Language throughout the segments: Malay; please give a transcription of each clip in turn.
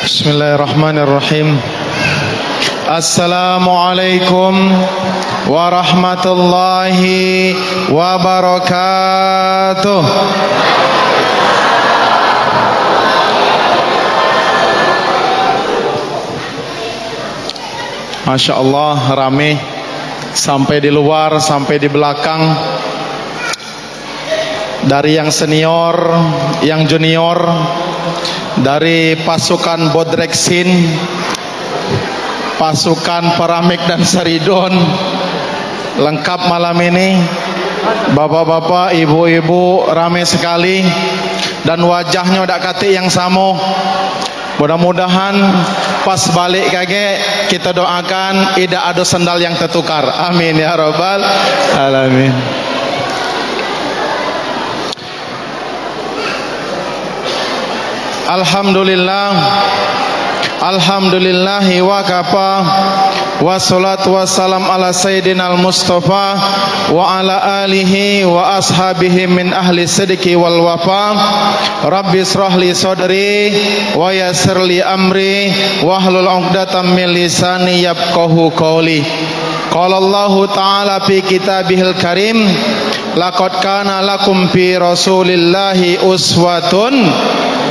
Bismillahirrahmanirrahim. Assalamualaikum warahmatullahi wabarakatuh. Masya Allah, rame sampai di luar, sampai di belakang, dari yang senior, yang junior, dari pasukan Bodreksin, pasukan Paramik dan Saridon, lengkap malam ini. Bapak-bapak, ibu-ibu, ramai sekali, dan wajahnya udah kate yang sama. Mudah-mudahan pas balik kage kita doakan tidak ada sandal yang tertukar. Amin ya rabbal alamin. Alhamdulillah, alhamdulillahi wa kafa, wassalatu wassalam ala sayyidina al-mustafa wa ala alihi wa ashabihi min ahli sidqi wal wafa. Rabbi israh li sadri wa yassir li amri wahlul 'uqdatam min lisani yafqahu qawli. Qala Allah ta'ala fi kitabihil karim, laqad kana lakum fi rasulillahi uswatun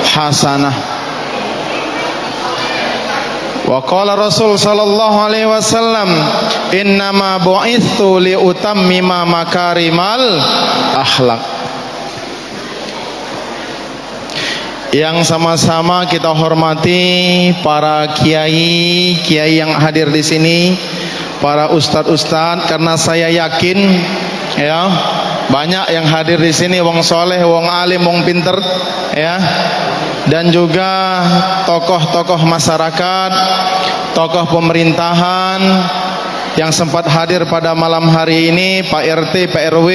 hasanah. Wa qala Rasul sallallahu alaihi wasallam, innama bu'itsu li utammima makarimal akhlak. Yang sama-sama kita hormati para kiai yang hadir di sini, para ustadz, karena saya yakin ya banyak yang hadir di sini wong soleh, wong alim, wong pinter ya, dan juga tokoh-tokoh masyarakat, tokoh pemerintahan yang sempat hadir pada malam hari ini, Pak RT, Pak RW,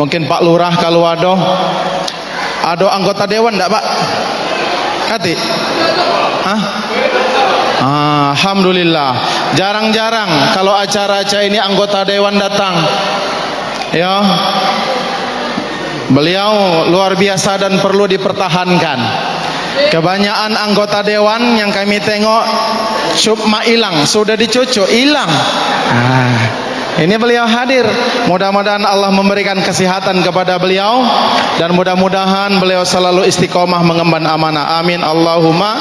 mungkin Pak Lurah kalau ada anggota dewan enggak Pak? Kati? Hah? Alhamdulillah, jarang-jarang kalau acara-acara ini anggota dewan datang ya. Beliau luar biasa dan perlu dipertahankan. Kebanyakan anggota dewan yang kami tengok cuma hilang, sudah dicucuk hilang. Ini beliau hadir. Mudah-mudahan Allah memberikan kesehatan kepada beliau, dan mudah-mudahan beliau selalu istiqomah mengemban amanah. Amin Allahumma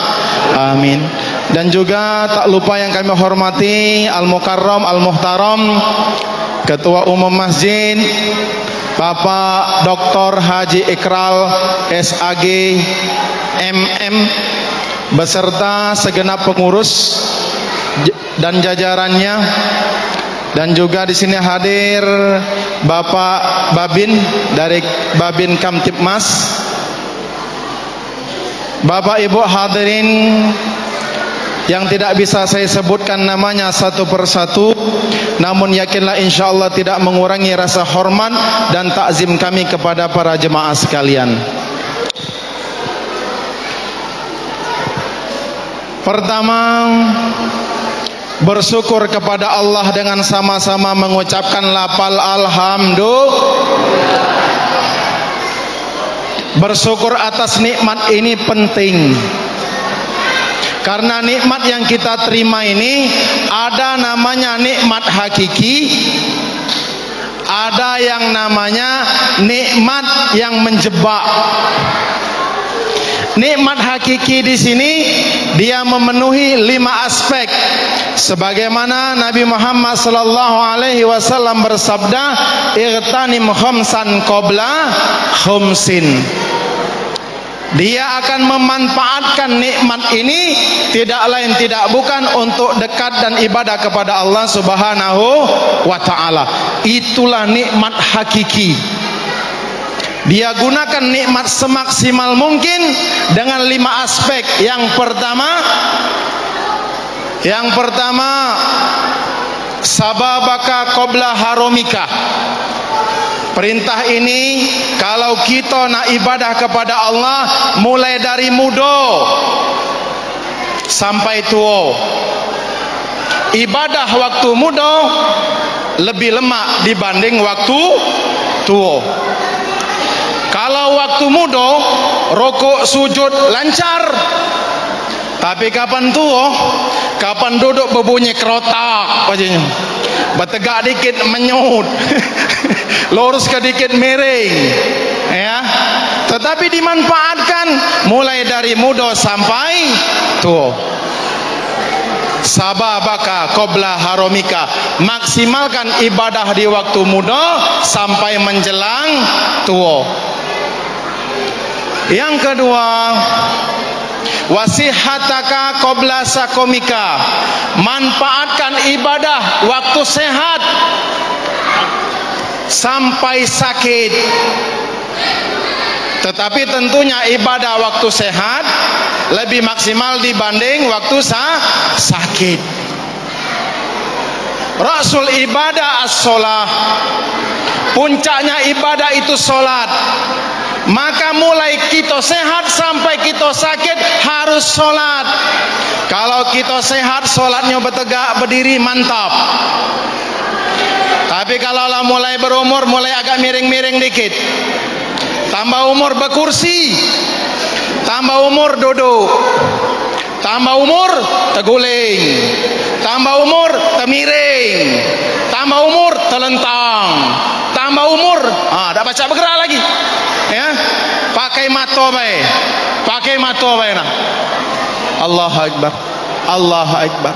amin. Dan juga tak lupa yang kami hormati Al-Mukarram, Al-Muhtaram, Ketua Umum Masjid Bapak Dr. Haji Ikral SAG MM, beserta segenap pengurus dan jajarannya. Dan juga di sini hadir Bapak Babin dari Babin Kamtipmas. Bapak Ibu hadirin yang tidak bisa saya sebutkan namanya satu persatu, namun yakinlah insyaallah tidak mengurangi rasa hormat dan takzim kami kepada para jemaah sekalian. Pertama, bersyukur kepada Allah dengan sama-sama mengucapkan lafal alhamdulillah. Bersyukur atas nikmat ini penting, karena nikmat yang kita terima ini ada namanya nikmat hakiki, ada yang namanya nikmat yang menjebak. Nikmat hakiki di sini dia memenuhi 5 aspek, sebagaimana Nabi Muhammad sallallahu alaihi wasallam bersabda, "Igtanim khamsan qabla khamsin." Dia akan memanfaatkan nikmat ini tidak lain tidak bukan untuk dekat dan ibadah kepada Allah Subhanahu wa taala. Itulah nikmat hakiki. Dia gunakan nikmat semaksimal mungkin dengan 5 aspek. Yang pertama, sababaka qabla haromika. Perintah ini kalau kita nak ibadah kepada Allah mulai dari muda sampai tua. Ibadah waktu muda lebih lemak dibanding waktu tua. Kalau waktu muda rokok sujud lancar, Tapi kapan tua, kapan duduk berbunyi kerotak wajahnya, bertegak dikit menyut, lurus ke dikit miring, ya. Tetapi dimanfaatkan mulai dari muda sampai tua. Sababaka qabla haromika, maksimalkan ibadah di waktu muda sampai menjelang tua. Yang kedua, wasihataka qabla sakomika, manfaatkan ibadah waktu sehat sampai sakit. Tetapi tentunya ibadah waktu sehat lebih maksimal dibanding waktu sakit. Rasul ibadah as-sholah, puncaknya ibadah itu sholat. Maka mulai kita sehat sampai kita sakit harus sholat. Kalau kita sehat, sholatnya bertegak berdiri mantap. Tapi kalau mulai berumur, mulai agak miring-miring dikit, tambah umur berkursi, tambah umur duduk, tambah umur terguling, tambah umur termiring, tambah umur terlentang, tambah umur tak baca bergerak lagi, ya. Pakai mata baik, pakai mata baik nah. Allahu Akbar, Allahu Akbar,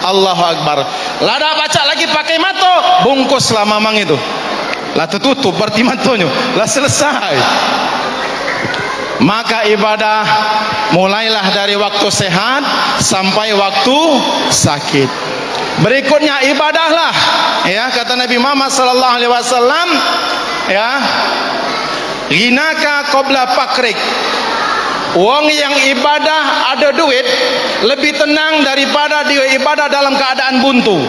Allahu Akbar. Lah dah baca lagi pakai mata, bungkuslah mamang itu, lah tertutup berarti matanya, lah selesai. Maka ibadah mulailah dari waktu sehat sampai waktu sakit. Berikutnya ibadahlah, ya, kata Nabi Muhammad sallallahu alaihi wasallam, ya, ghinaka qabla fakrik. Wong yang ibadah ada duit lebih tenang daripada dia ibadah dalam keadaan buntu.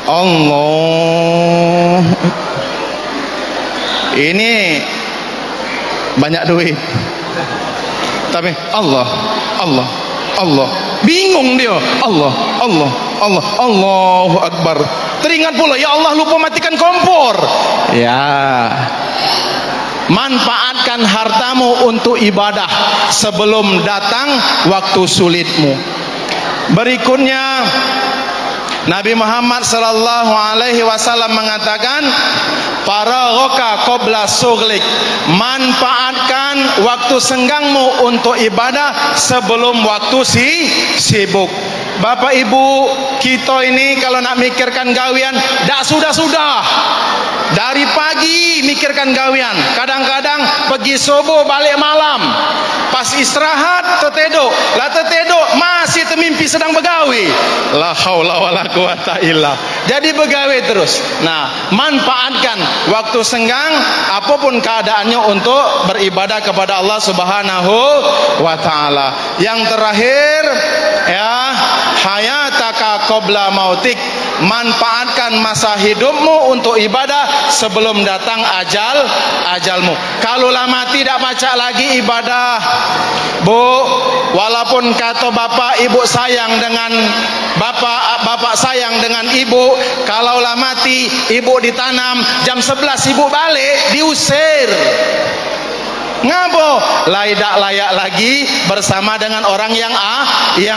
Allah, ini banyak duit, tapi Allah, Allah, Allah, bingung dia. Allah, Allah, Allah, Allahu Akbar. Teringat pula, ya Allah lupa matikan kompor. Ya, manfaatkan hartamu untuk ibadah sebelum datang waktu sulitmu. Berikutnya, Nabi Muhammad sallallahu alaihi wasallam mengatakan, faraghaka qabla sughlik, manfaatkan waktu senggangmu untuk ibadah sebelum waktu sibuk. Bapak Ibu, kita ini kalau nak mikirkan gawian dak sudah-sudah. Dari pagi mikirkan gawian, kadang-kadang pergi subuh balik malam. Pas istirahat terteduk, lah terteduk masih termimpi sedang bergawi. La haula wala quwata illa. Jadi bergawi terus. Nah, manfaatkan waktu senggang apapun keadaannya untuk beribadah kepada Allah Subhanahu wa taala. Yang terakhir, ya, hayataka qabla mautik, manfaatkan masa hidupmu untuk ibadah sebelum datang ajalmu. Kalau lama tidak baca lagi ibadah, Bu, walaupun kata bapak ibu sayang dengan bapak sayang dengan ibu, kalau lah mati ibu ditanam jam 11 ibu balik diusir. Ngabo tidak layak lagi bersama dengan orang yang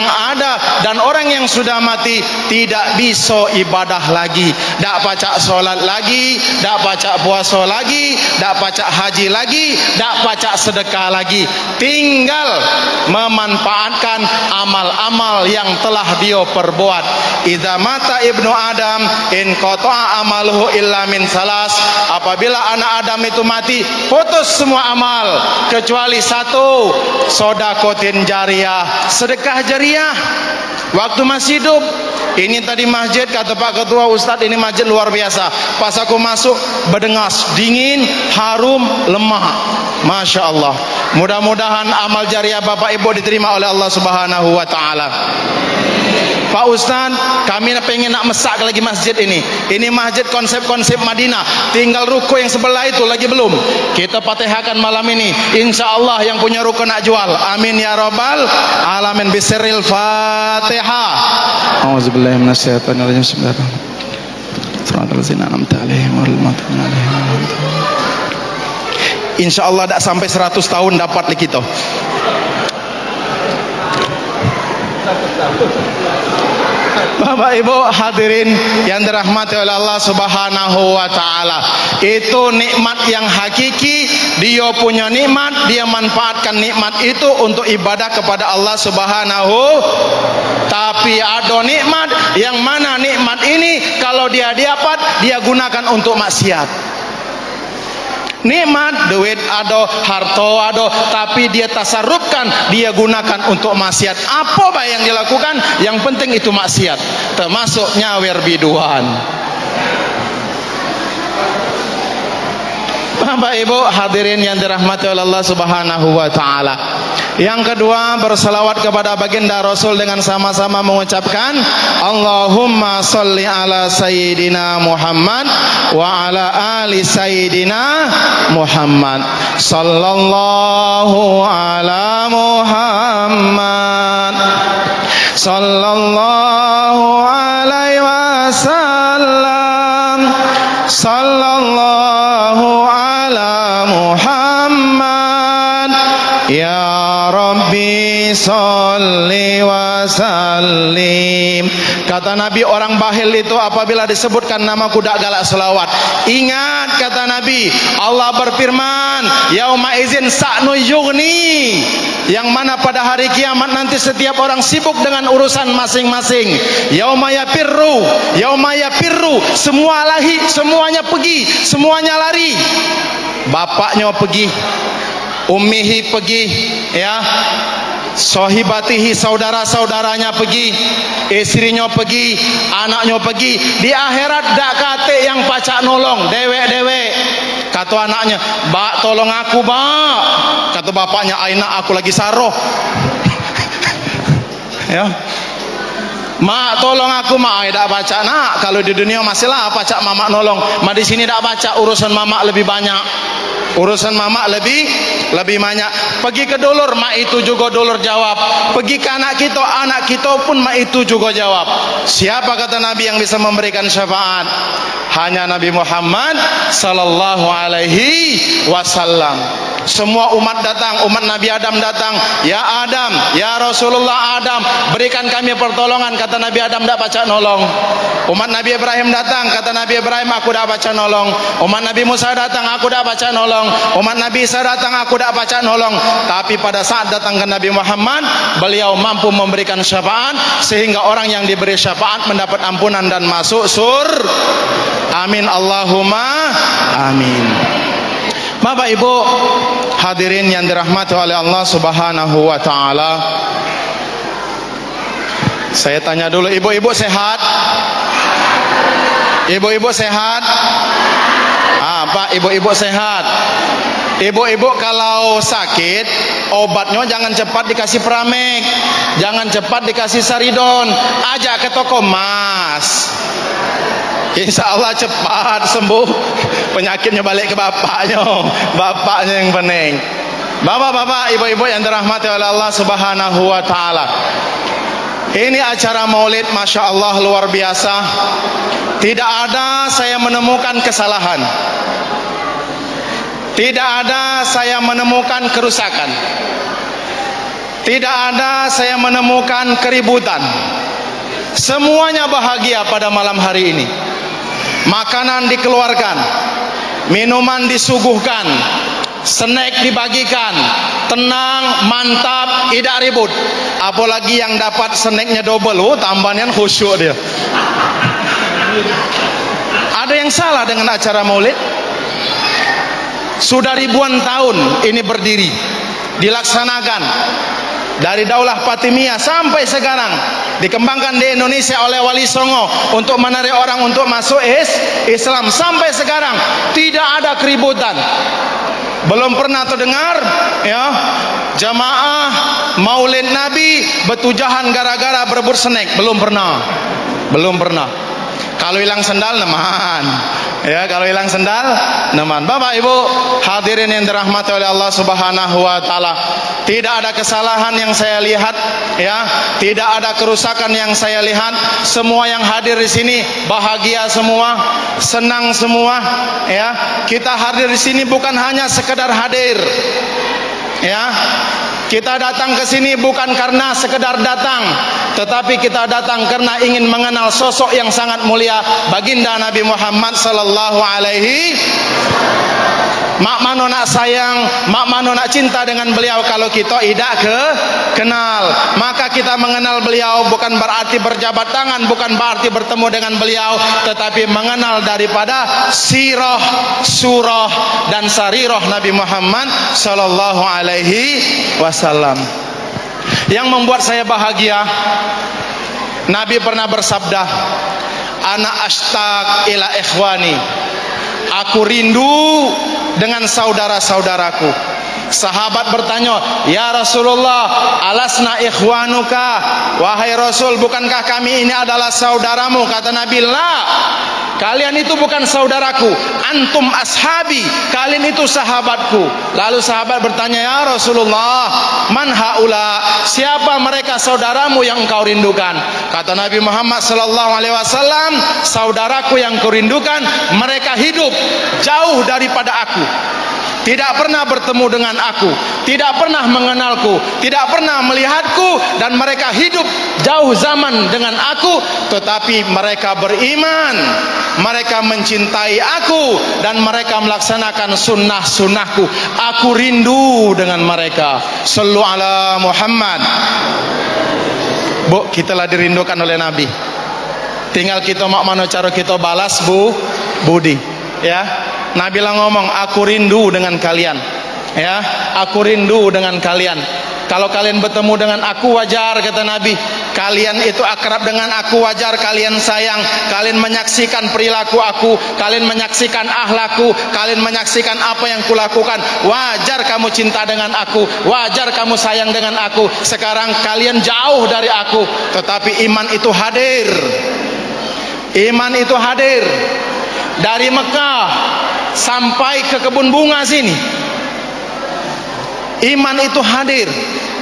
ada, dan orang yang sudah mati tidak bisa ibadah lagi, tak baca solat lagi, tak baca puasa lagi, tak baca haji lagi, tak baca sedekah lagi, tinggal memanfaatkan amal-amal yang telah dia perbuat. Idza mata ibnu Adam in qata'a amaluhu illa min salas, apabila anak Adam itu mati putus semua amal kecuali satu, sodakotin jariyah, sedekah jariyah waktu masih hidup. Ini tadi masjid, kata Pak Ketua, Ustadz ini masjid luar biasa. Pas aku masuk berdengas, dingin, harum, lemah, Masya Allah. Mudah-mudahan amal jariyah Bapak Ibu diterima oleh Allah Subhanahu wa ta'ala. Pak Ustadz, kami pengen nak mesak lagi masjid ini. Ini masjid konsep-konsep Madinah, tinggal ruko yang sebelah itu lagi belum. Kita fatihahkan malam ini, insya Allah yang punya ruko nak jual. Amin ya rabbal alamin. Bisiril Fatihah. A'udzubillahi minasyaitonirrajim. Insya Allah tak sampai 100 tahun dapat kita. Bapak Ibu hadirin yang dirahmati oleh Allah Subhanahu wa taala, itu nikmat yang hakiki. Dia punya nikmat, dia manfaatkan nikmat itu untuk ibadah kepada Allah Subhanahu. Tapi ada nikmat yang mana nikmat ini kalau dia dapat, dia gunakan untuk maksiat. Nikmat, duit ada, harta ada, tapi dia tasarrufkan, dia gunakan untuk maksiat. Apa bah yang dilakukan? Yang penting itu maksiat, termasuk nyawer biduan. Bapak Ibu hadirin yang dirahmati oleh Allah Subhanahu wa taala. Yang kedua, berselawat kepada baginda Rasul dengan sama-sama mengucapkan Allahumma sholli ala sayyidina Muhammad wa ala ali sayyidina Muhammad. Sallallahu ala Muhammad, sallallahu alaihi wasallam, sallallahu ala Muhammad. Ya Rabbi sholli wa sallim. Kata Nabi, orang bahil itu apabila disebutkan nama kuda galak selawat. Ingat kata Nabi, Allah berfirman, yauma izin sa'nu yughni, yang mana pada hari kiamat nanti setiap orang sibuk dengan urusan masing-masing. Yauma yafirru, semua lahi, semuanya pergi, semuanya lari. Bapaknya pergi, ummihi pergi, ya, sohibatihi, saudara-saudaranya pergi, istrinya pergi, anaknya pergi. Di akhirat dak kate yang pacak nolong, dewek-dewek. Kata anaknya, "Bak, tolong aku, Bak." Kata bapaknya, "Aina aku lagi saroh." Ya. "Mak, tolong aku, Mak." "Dak baca, Nak. Kalau di dunia masihlah pacak mamak nolong. Ma di sini dak baca, urusan mamak lebih banyak." Urusan mamak lebih banyak. Pergi ke dulur, mak itu juga dulur jawab. Pergi ke anak kita pun mak itu juga jawab. Siapa kata Nabi yang bisa memberikan syafaat? Hanya Nabi Muhammad sallallahu alaihi wasallam. Semua umat datang, umat Nabi Adam datang. "Ya Adam, ya Rasulullah Adam, berikan kami pertolongan." Kata Nabi Adam, "Dak baca nolong." Umat Nabi Ibrahim datang, kata Nabi Ibrahim, "Aku dak baca nolong." Umat Nabi Musa datang, "Aku dak baca nolong." Umat Nabi Isa datang, "Aku dak baca nolong." Tapi pada saat datang ke Nabi Muhammad, beliau mampu memberikan syafaat sehingga orang yang diberi syafaat mendapat ampunan dan masuk surga. Amin Allahumma amin. Bapak Ibu hadirin yang dirahmati oleh Allah Subhanahu wa taala, saya tanya dulu, ibu-ibu sehat? Ibu-ibu sehat? Pak, ibu-ibu sehat? Ibu-ibu kalau sakit, obatnya jangan cepat dikasih Pramek, jangan cepat dikasih Saridon, ajak ke toko Mas. Insya Allah cepat sembuh, penyakitnya balik ke bapaknya yang pening. Bapak-bapak, ibu-ibu yang dirahmati oleh Allah Subhanahu wa taala, ini acara maulid Masya Allah luar biasa. Tidak ada saya menemukan kesalahan, tidak ada saya menemukan kerusakan, tidak ada saya menemukan keributan. Semuanya bahagia pada malam hari ini. Makanan dikeluarkan, minuman disuguhkan, snack dibagikan, tenang, mantap, tidak ribut. Apalagi yang dapat snacknya double, tambahan khusyuk dia. Ada yang salah dengan acara maulid? Sudah ribuan tahun ini berdiri, dilaksanakan dari Daulah Fatimiyah sampai sekarang, dikembangkan di Indonesia oleh Wali Songo untuk menarik orang untuk masuk Islam. Sampai sekarang tidak ada keributan. Belum pernah terdengar ya jamaah maulid Nabi betujahan gara-gara berebut snack. Belum pernah. Kalau hilang sendal neman, ya, kalau hilang sendal neman. Bapak Ibu hadirin yang dirahmati oleh Allah Subhanahu wa taala, tidak ada kesalahan yang saya lihat, ya, tidak ada kerusakan yang saya lihat. Semua yang hadir di sini bahagia semua, senang semua, ya. Kita hadir di sini bukan hanya sekedar hadir, ya. Kita datang ke sini bukan karena sekedar datang, tetapi kita datang karena ingin mengenal sosok yang sangat mulia, baginda Nabi Muhammad sallallahu alaihi. Mak mano nak sayang, mak mano nak cinta dengan beliau kalau kita tidak kenal. Maka kita mengenal beliau bukan berarti berjabat tangan, bukan berarti bertemu dengan beliau, tetapi mengenal daripada sirah, surah dan sarirah Nabi Muhammad sallallahu alaihi wasallam. Yang membuat saya bahagia, Nabi pernah bersabda, "Ana ashtaq ila ikhwani." Aku rindu dengan saudara-saudaraku. Sahabat bertanya, "Ya Rasulullah, alasna ikhwanuka?" Wahai Rasul, bukankah kami ini adalah saudaramu? Kata Nabi, "La, kalian itu bukan saudaraku, antum ashabi, kalian itu sahabatku." Lalu sahabat bertanya, "Ya Rasulullah, man haula? Siapa mereka saudaramu yang engkau rindukan?" Kata Nabi Muhammad sallallahu alaihi wasallam, "Saudaraku yang kurindukan, mereka hidup jauh daripada aku, tidak pernah bertemu dengan aku, tidak pernah mengenalku, tidak pernah melihatku, dan mereka hidup jauh zaman dengan aku, tetapi mereka beriman, mereka mencintai aku, dan mereka melaksanakan sunnah-sunnahku. Aku rindu dengan mereka." Sallu ala Muhammad. Bu, kita lah dirindukan oleh Nabi. Tinggal kita mak mano cara kita balas budi, ya. Nabi lah ngomong, "Aku rindu dengan kalian." Ya, aku rindu dengan kalian. Kalau kalian bertemu dengan aku wajar, kata Nabi. Kalian itu akrab dengan aku wajar, kalian sayang, kalian menyaksikan perilaku aku, kalian menyaksikan akhlakku, kalian menyaksikan apa yang kulakukan. Wajar kamu cinta dengan aku, wajar kamu sayang dengan aku. Sekarang kalian jauh dari aku, tetapi iman itu hadir. Iman itu hadir dari Mekah sampai ke kebun bunga sini. Iman itu hadir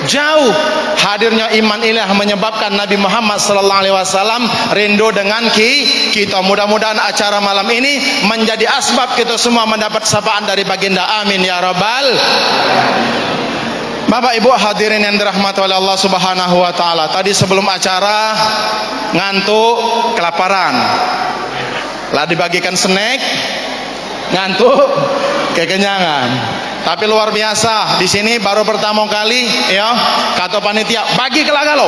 jauh. Hadirnya iman inilah menyebabkan Nabi Muhammad sallallahu alaihi wasallam rindu dengan kita. Mudah-mudahan acara malam ini menjadi asbab kita semua mendapat sapaan dari baginda. Amin ya rabbal. Bapak Ibu hadirin yang dirahmati oleh Allah Subhanahu wa taala. Tadi sebelum acara ngantuk, kelaparan. Lah dibagikan snack, ngantuk, kekenyangan. Tapi luar biasa, di sini baru pertama kali ya, kata panitia, bagi ke Lagalo.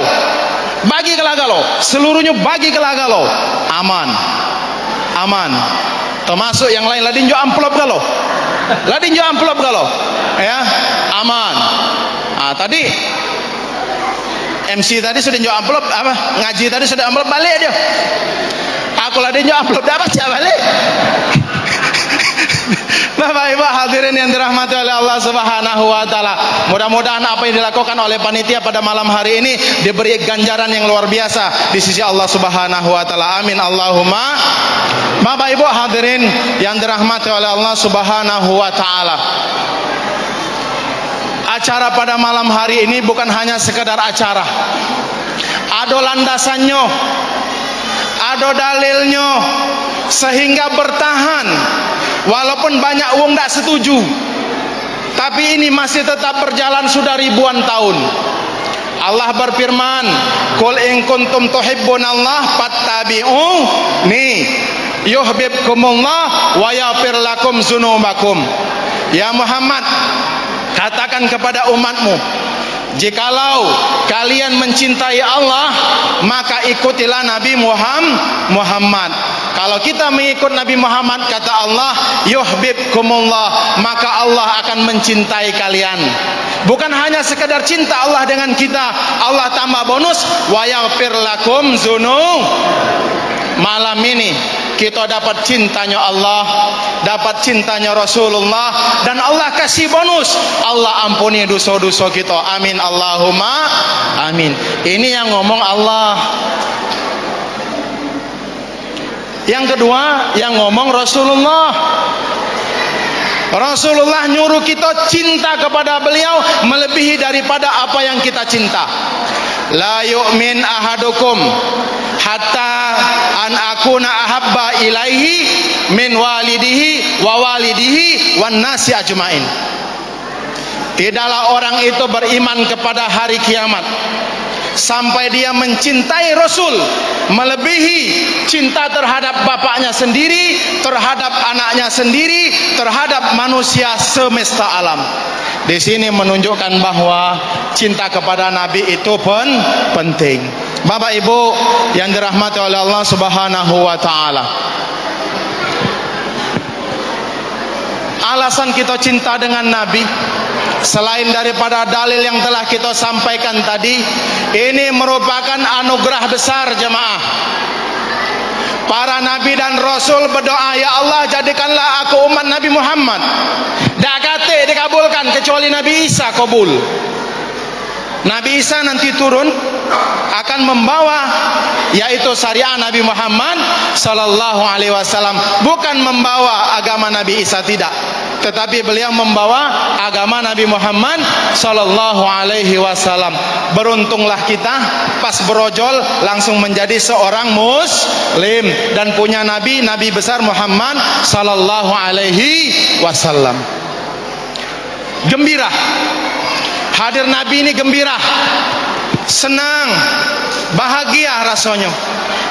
Bagi ke Lagalo, seluruhnya bagi ke Lagalo. Aman. Aman. Termasuk yang lain ladinjo amplop galo. Ladinjo amplop galo. Ya, aman. Ah, tadi MC tadi sudah njo amplop apa? Ngaji tadi sudah amplop balik dia. Aku ladinjo amplop dapat ya balik. Bapak Ibu hadirin yang dirahmati oleh Allah Subhanahu wa taala. Mudah-mudahan apa yang dilakukan oleh panitia pada malam hari ini diberi ganjaran yang luar biasa di sisi Allah Subhanahu wa taala. Amin Allahumma. Bapak Ibu hadirin yang dirahmati oleh Allah Subhanahu wa taala. Acara pada malam hari ini bukan hanya sekedar acara. Ada landasannya, ada dalilnya, sehingga bertahan. Walaupun banyak wong tak setuju, tapi ini masih tetap berjalan sudah ribuan tahun. Allah berfirman, "Qul in kuntum tuhibbunallah fattabi'uni yuhibbukumullah wa yaghfir lakum dzunubakum." Ya Muhammad, katakan kepada umatmu, jikalau kalian mencintai Allah, maka ikutilah Nabi Muhammad. Kalau kita mengikut Nabi Muhammad, kata Allah, yuhibbukumullah, maka Allah akan mencintai kalian. Bukan hanya sekedar cinta Allah dengan kita, Allah tambah bonus, wa yaghfir lakum dzunub. Malam ini kita dapat cintanya Allah, dapat cintanya Rasulullah, dan Allah kasih bonus, Allah ampuni dosa-dosa kita. Amin Allahumma amin. Ini yang ngomong Allah. Yang kedua yang ngomong Rasulullah. Rasulullah nyuruh kita cinta kepada beliau melebihi daripada apa yang kita cinta. La yu'min ahadukum hatta an akuna ahabba ilaihi min walidihi wa walidihi wan nasi ajmain. tidaklah orang itu beriman kepada hari kiamat sampai dia mencintai Rasul melebihi cinta terhadap bapaknya sendiri, terhadap anaknya sendiri, terhadap manusia semesta alam. Di sini menunjukkan bahwa cinta kepada Nabi itu pun penting. Bapak Ibu yang dirahmati oleh Allah Subhanahu wa taala, alasan kita cinta dengan Nabi selain daripada dalil yang telah kita sampaikan tadi, ini merupakan anugerah besar jemaah. Para nabi dan rasul berdoa, ya Allah jadikanlah aku umat Nabi Muhammad. Tak kata dikabulkan kecuali Nabi Isa kabul. Nabi Isa nanti turun akan membawa yaitu syariat Nabi Muhammad sallallahu alaihi wasallam, bukan membawa agama Nabi Isa, tidak, tetapi beliau membawa agama Nabi Muhammad sallallahu alaihi wasallam. Beruntunglah kita pas berojol langsung menjadi seorang muslim dan punya nabi besar Muhammad sallallahu alaihi wasallam. Gembira hadir Nabi ini, gembira, senang, bahagia rasanya.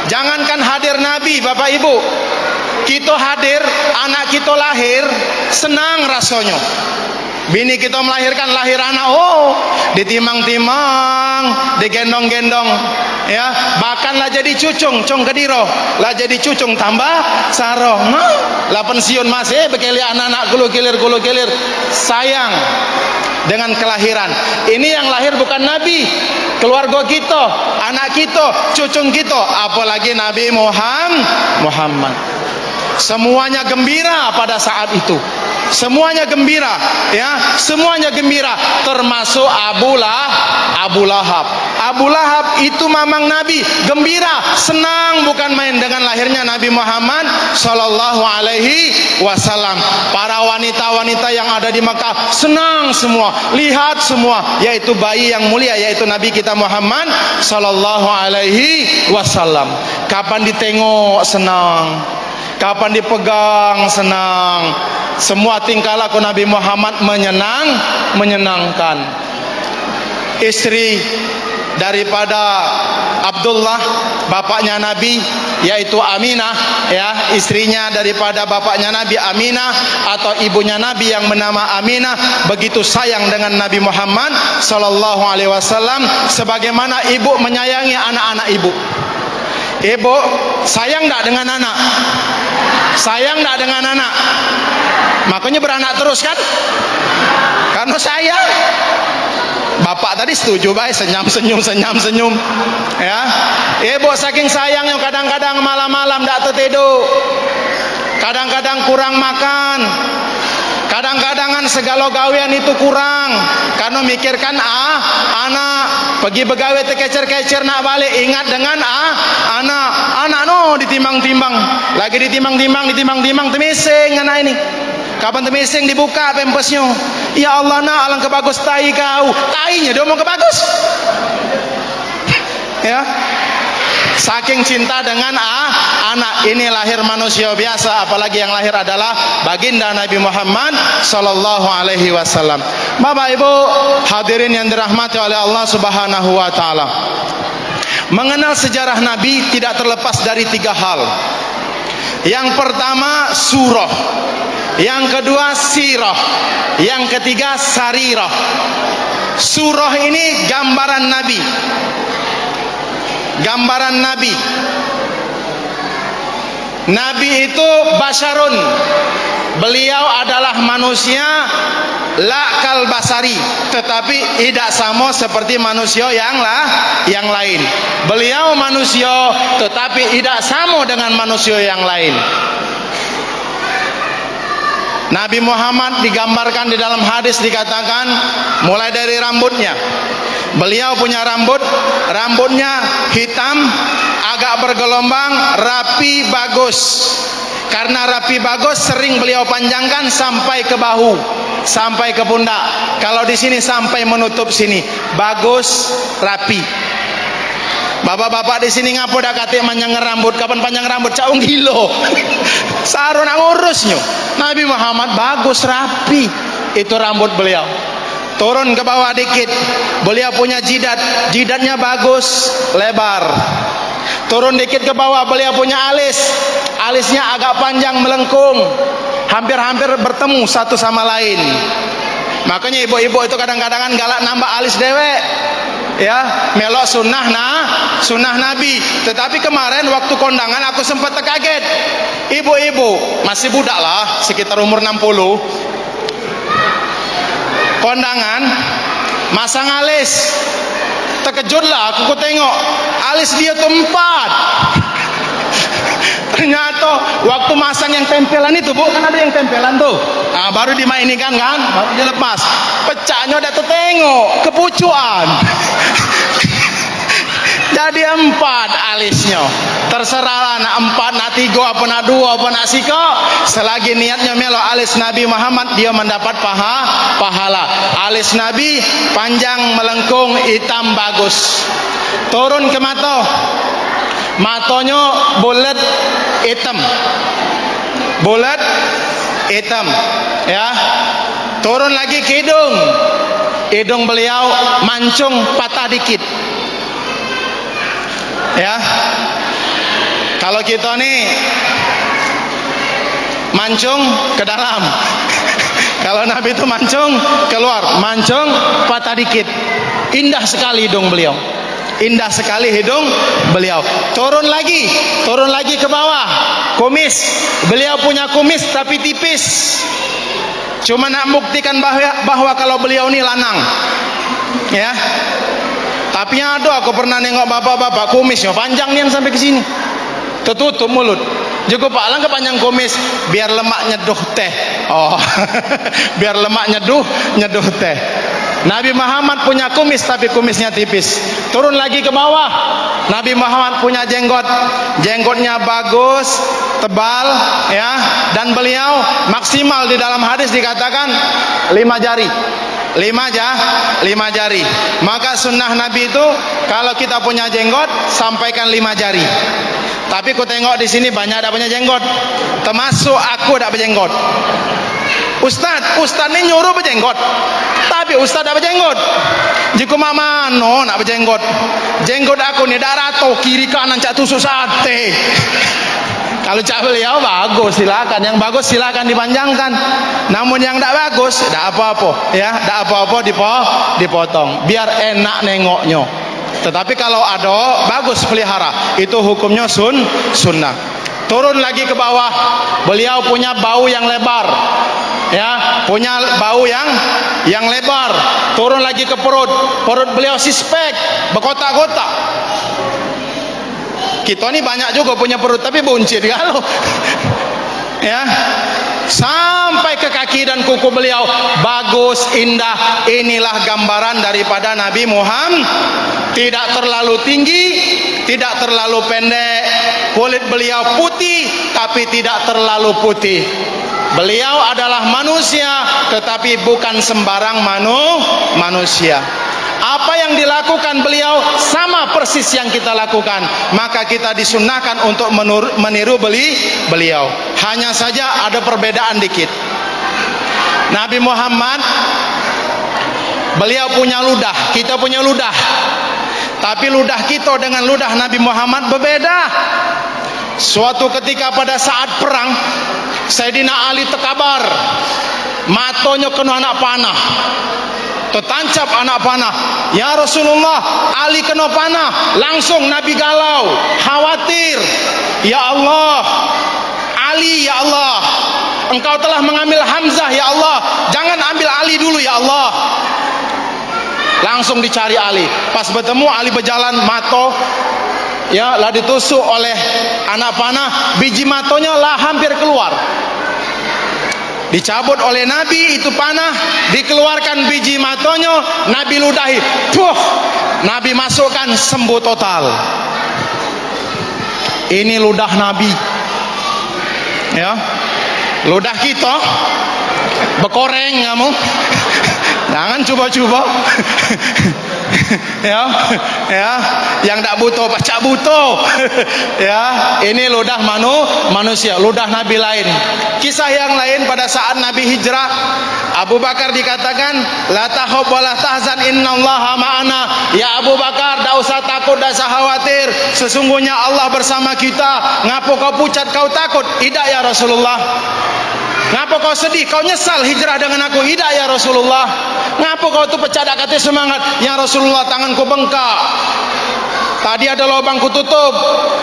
Jangankan hadir Nabi, Bapak Ibu, kita hadir, anak kita lahir, senang rasanya. Bini kita melahirkan, lahir anak, oh ditimang-timang, digendong-gendong, ya, bahkan lah jadi cucung, cung kediro, lah jadi cucung tambah sarong, lah pensiun masih bekeli anak-anak gulu kilir, sayang dengan kelahiran. Ini yang lahir bukan Nabi, keluarga kita, anak kita, cucung kita, apalagi Nabi Muhammad. Semuanya gembira pada saat itu. Semuanya gembira, ya, semuanya gembira, termasuk Abu Lahab. Abu Lahab itu mamang Nabi, gembira, senang, bukan main dengan lahirnya Nabi Muhammad sallallahu alaihi wasallam. Para wanita-wanita yang ada di Makkah senang semua, lihat semua, yaitu bayi yang mulia, yaitu Nabi kita Muhammad sallallahu alaihi wasallam. Kapan ditengok senang, kapan dipegang senang. Semua tingkah laku Nabi Muhammad menyenangkan. Istri daripada Abdullah, bapaknya Nabi, yaitu Aminah, ya, istrinya daripada bapaknya Nabi, Aminah, atau ibunya Nabi yang bernama Aminah, begitu sayang dengan Nabi Muhammad sallallahu alaihi wasallam sebagaimana ibu menyayangi anak-anak ibu. Ibu sayang tak dengan anak? Sayang tak dengan anak? Makanya beranak terus kan? Karena sayang. Bapak tadi setuju, baik, senyum, ya. Ibu saking sayangnya kadang-kadang malam-malam tak tertidur, kadang-kadang kurang makan, kadang-kadangan segala gawean itu kurang, karena mikirkan anak pergi begawe terkecer-kecer nak balik, ingat dengan anak no ditimbang-timbang, lagi ditimbang-timbang temising anak ini. Kapan temising dibuka pempesnya, ya Allah nak, alangkah bagus tai kau, tainya dia mau kebagus, ya. Saking cinta dengan anak ini, lahir manusia biasa, apalagi yang lahir adalah baginda Nabi Muhammad sallallahu alaihi wasallam. Bapak Ibu hadirin yang dirahmati oleh Allah Subhanahu wa taala, mengenal sejarah Nabi tidak terlepas dari 3 hal. Yang pertama surah, yang kedua sirah, yang ketiga sarirah. Surah ini gambaran Nabi, gambaran Nabi. Nabi itu basyarun, beliau adalah manusia, la kal basari, tetapi tidak sama seperti manusia yang lain. Beliau manusia tetapi tidak sama dengan manusia yang lain. Nabi Muhammad digambarkan di dalam hadis, dikatakan mulai dari rambutnya. Beliau punya rambutnya hitam, agak bergelombang, rapi, bagus. Karena rapi bagus, sering beliau panjangkan sampai ke bahu, sampai ke pundak. Kalau di sini sampai menutup sini, bagus, rapi. Bapak-bapak di sini ngapo dak kate manjang rambut, kapan panjang rambut caung gilo. Sarun ngurusnya. Nabi Muhammad bagus, rapi. Itu rambut beliau. Turun ke bawah dikit. Beliau punya jidat, jidatnya bagus, lebar. Turun dikit ke bawah, beliau punya alis, alisnya agak panjang melengkung, hampir-hampir bertemu satu sama lain. Makanya ibu-ibu itu kadang-kadang galak nambah alis dewek, ya, melok sunnah Nabi. Tetapi kemarin waktu kondangan aku sempat terkaget. Ibu-ibu masih budak lah, sekitar umur 60. Kondangan masang alis. Terkejutlah aku tengok alis dia tuh 4. Ternyata waktu masang yang tempelan itu, Bu, kan ada yang tempelan tuh. Nah, baru dimainkan kan, baru dilepas. Pecahnya udah tertengok, kepucuan. Jadi 4 alisnya. Terserah nak 4, nak 3, apa nak 2, apa nak siko. Selagi niatnya melo alis Nabi Muhammad, dia mendapat pahala. Alis Nabi panjang melengkung, hitam bagus. Turun ke mata. Matanya bulat hitam. Bulat hitam, ya. Turun lagi ke hidung. Hidung beliau mancung patah dikit. Ya, kalau kita nih mancung ke dalam, kalau Nabi itu mancung keluar, mancung patah dikit. Indah sekali hidung beliau, indah sekali hidung beliau. Turun lagi ke bawah. Kumis, beliau punya kumis tapi tipis. Cuma nak membuktikan bahwa kalau beliau ini lanang, ya. Tapi ada aku pernah nengok bapak-bapak kumisnya panjang nih sampai ke sini, tertutup mulut. Juga Pak Lang kepanjang kumis biar lemak nyeduh teh. Oh, biar lemak nyeduh teh. Nabi Muhammad punya kumis tapi kumisnya tipis. Turun lagi ke bawah. Nabi Muhammad punya jenggot, jenggotnya bagus, tebal, ya. Dan beliau maksimal di dalam hadis dikatakan 5 jari. 5 jari. Maka sunnah Nabi itu kalau kita punya jenggot sampaikan 5 jari. Tapi ku tengok di sini banyak tak punya jenggot, termasuk aku tak berjenggot. Ustaz ini nyuruh berjenggot, tapi Ustaz tak berjenggot. Jika mama no nak berjenggot, jenggot aku ni darah to kiri kanan cak tusuk sate. Kalau cak beliau bagus, silakan. Yang bagus silakan dipanjangkan. Namun yang tak bagus, tak apa-apa, ya, tak apa-apa dipotong, biar enak nengoknya. Tetapi kalau ada bagus pelihara, itu hukumnya sunnah. Turun lagi ke bawah, beliau punya bau yang lebar, ya, punya bau yang lebar. Turun lagi ke perut beliau sispek, berkotak-kotak. Kita ini banyak juga punya perut tapi buncit kalau, ya. Sampai ke kaki dan kuku beliau bagus, indah. Inilah gambaran daripada Nabi Muhammad. Tidak terlalu tinggi, tidak terlalu pendek. Kulit beliau putih tapi tidak terlalu putih. Beliau adalah manusia tetapi bukan sembarang manusia. Apa yang dilakukan beliau sama persis yang kita lakukan. Maka kita disunnahkan untuk meniru beliau. Hanya saja ada perbedaan dikit. Nabi Muhammad, beliau punya ludah, kita punya ludah. Tapi ludah kita dengan ludah Nabi Muhammad berbeda. Suatu ketika pada saat perang, Sayyidina Ali terkabar matanya kena anak panah, tertancap anak panah. Ya Rasulullah, Ali kena panah. Langsung Nabi galau, khawatir. Ya Allah, Ali, ya Allah, Engkau telah mengambil Hamzah, ya Allah, jangan ambil Ali dulu, ya Allah. Langsung dicari Ali. Pas bertemu, Ali berjalan, mato, ya, lah ditusuk oleh anak panah. Biji matonya lah hampir keluar. Dicabut oleh Nabi itu panah, dikeluarkan biji matonya, Nabi ludahi, puh, Nabi masukkan, sembuh total. Ini ludah Nabi, ya. Ludah kita bekoreng kamu, Jangan cuba-cuba. Ya, yang tak butuh pacak butuh. Ya, ini ludah manusia, ludah Nabi lain. Kisah yang lain pada saat Nabi hijrah, Abu Bakar dikatakan, la takhaf wa la tahzan innallaha ma'ana. Ya Abu Bakar, tak usah takut, tak usah khawatir, sesungguhnya Allah bersama kita. Ngapa kau pucat, kau takut? Tidak ya Rasulullah. Ngapa kau sedih, kau nyesal hijrah dengan aku? Tidak ya Rasulullah. Ngapa kau tu pecah dak kata semangat? Ya Rasulullah, tanganku bengkak. Tadi ada lubang ku tutup,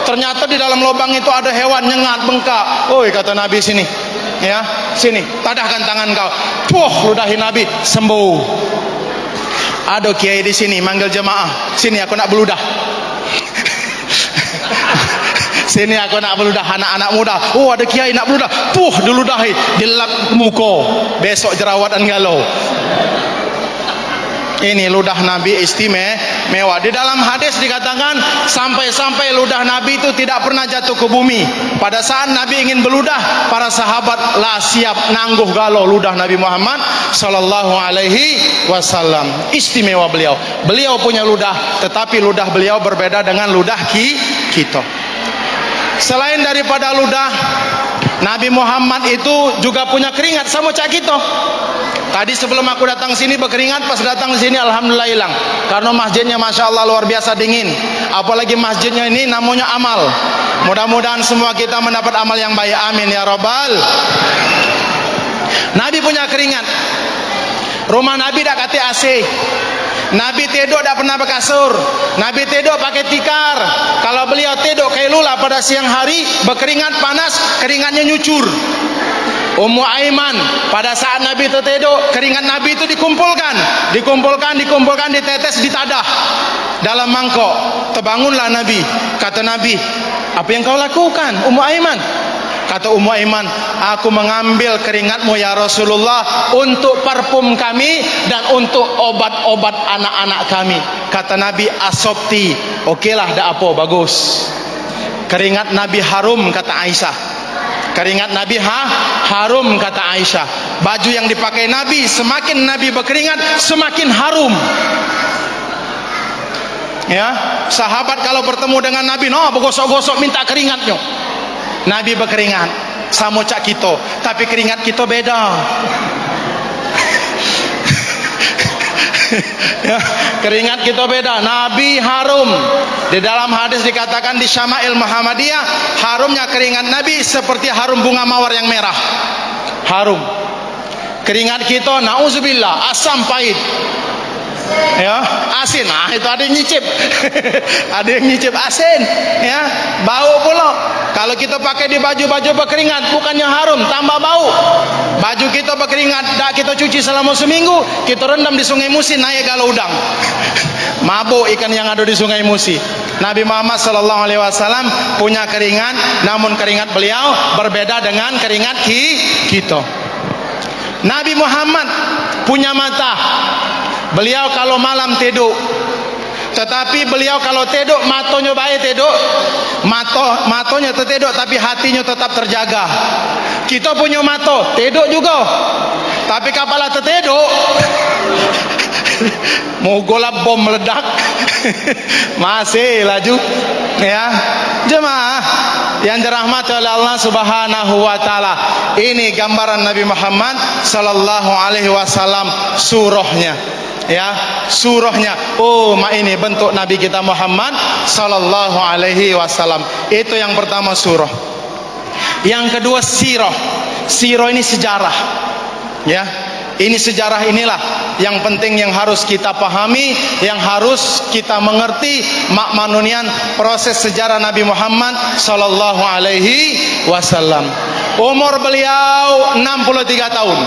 ternyata di dalam lubang itu ada hewan nyengat bengkak. Oi, kata Nabi, sini. Ya, sini, tadahkan tangan kau. Puh, ludahi Nabi, sembuh. Ada kiai di sini manggil jemaah. Sini aku nak beludah. Sini aku nak beludah, anak-anak muda. Oh, ada kiai nak beludah. Puh, diludahi, dilap muka. Besok jerawatan galau. Ini ludah Nabi istimewa. Di dalam hadis dikatakan sampai-sampai ludah Nabi itu tidak pernah jatuh ke bumi. Pada saat Nabi ingin beludah, para sahabat lah siap nangguh galau ludah Nabi Muhammad sallallahu alaihi wasallam. Istimewa beliau. Beliau punya ludah, tetapi ludah beliau berbeda dengan ludah kita. Selain daripada ludah, Nabi Muhammad itu juga punya keringat sama cak kita. Tadi sebelum aku datang sini berkeringat, pas datang sini alhamdulillah hilang. Karena masjidnya masya Allah luar biasa dingin. Apalagi masjidnya ini namanya amal. Mudah-mudahan semua kita mendapat amal yang baik. Amin ya Rabbal. Nabi punya keringat. Rumah Nabi dak kate AC. Nabi tidur tak pernah berkasur. Nabi tidur pakai tikar. Kalau beliau tidur kailula pada siang hari, berkeringat panas, keringatnya nyucur. Ummu Aiman, pada saat Nabi tertidur, keringat Nabi itu dikumpulkan, ditetes, ditadah dalam mangkok. Terbangunlah Nabi. Kata Nabi, apa yang kau lakukan, Ummu Aiman? Kata Ummu Aiman, aku mengambil keringatmu ya Rasulullah untuk parfum kami dan untuk obat-obat anak-anak kami. Kata Nabi, asopti, okelah, dak apa, bagus. Keringat Nabi harum, kata Aisyah. Keringat Nabi harum, kata Aisyah. Baju yang dipakai Nabi, semakin Nabi berkeringat, semakin harum. Ya, sahabat kalau bertemu dengan Nabi, no, bergosok-gosok minta keringatnya. Nabi berkeringat sama cak kita, tapi keringat kita beda. Ya, keringat kita beda. Nabi harum. Di dalam hadis dikatakan di Syama'il Muhammadiyah, harumnya keringat Nabi seperti harum bunga mawar yang merah. Harum. Keringat kita nauzubillah asam pahit. Ya, asin. Nah, itu ada yang nyicip. Ada yang nyicip asin, ya. Bau pula. Kalau kita pakai di baju-baju berkeringat, bukannya harum, tambah bau. Baju kita berkeringat, dak kita cuci selama seminggu, kita rendam di Sungai Musi, naik galau udang. Mabuk ikan yang ada di Sungai Musi. Nabi Muhammad sallallahu alaihi wasallam punya keringat, namun keringat beliau berbeda dengan keringat kita. Nabi Muhammad punya mata. Beliau kalau malam tidur, tetapi beliau kalau tidur matonya baik tidur, matonya tertidur tapi hatinya tetap terjaga. Kita punya mato tidur juga, tapi kapalah tertidur mau golap bom meledak masih laju. Ya jemaah yang dirahmati oleh Allah Subhanahu wa taala, ini gambaran Nabi Muhammad sallallahu alaihi wasallam, surahnya. Ya, surahnya. Oh, ini bentuk Nabi kita Muhammad sallallahu alaihi wasallam. Itu yang pertama, surah. Yang kedua, sirah. Sirah ini sejarah. Ya. Ini sejarah, inilah yang penting yang harus kita pahami, yang harus kita mengerti makmanunian proses sejarah Nabi Muhammad sallallahu alaihi wasallam. Umur beliau 63 tahun.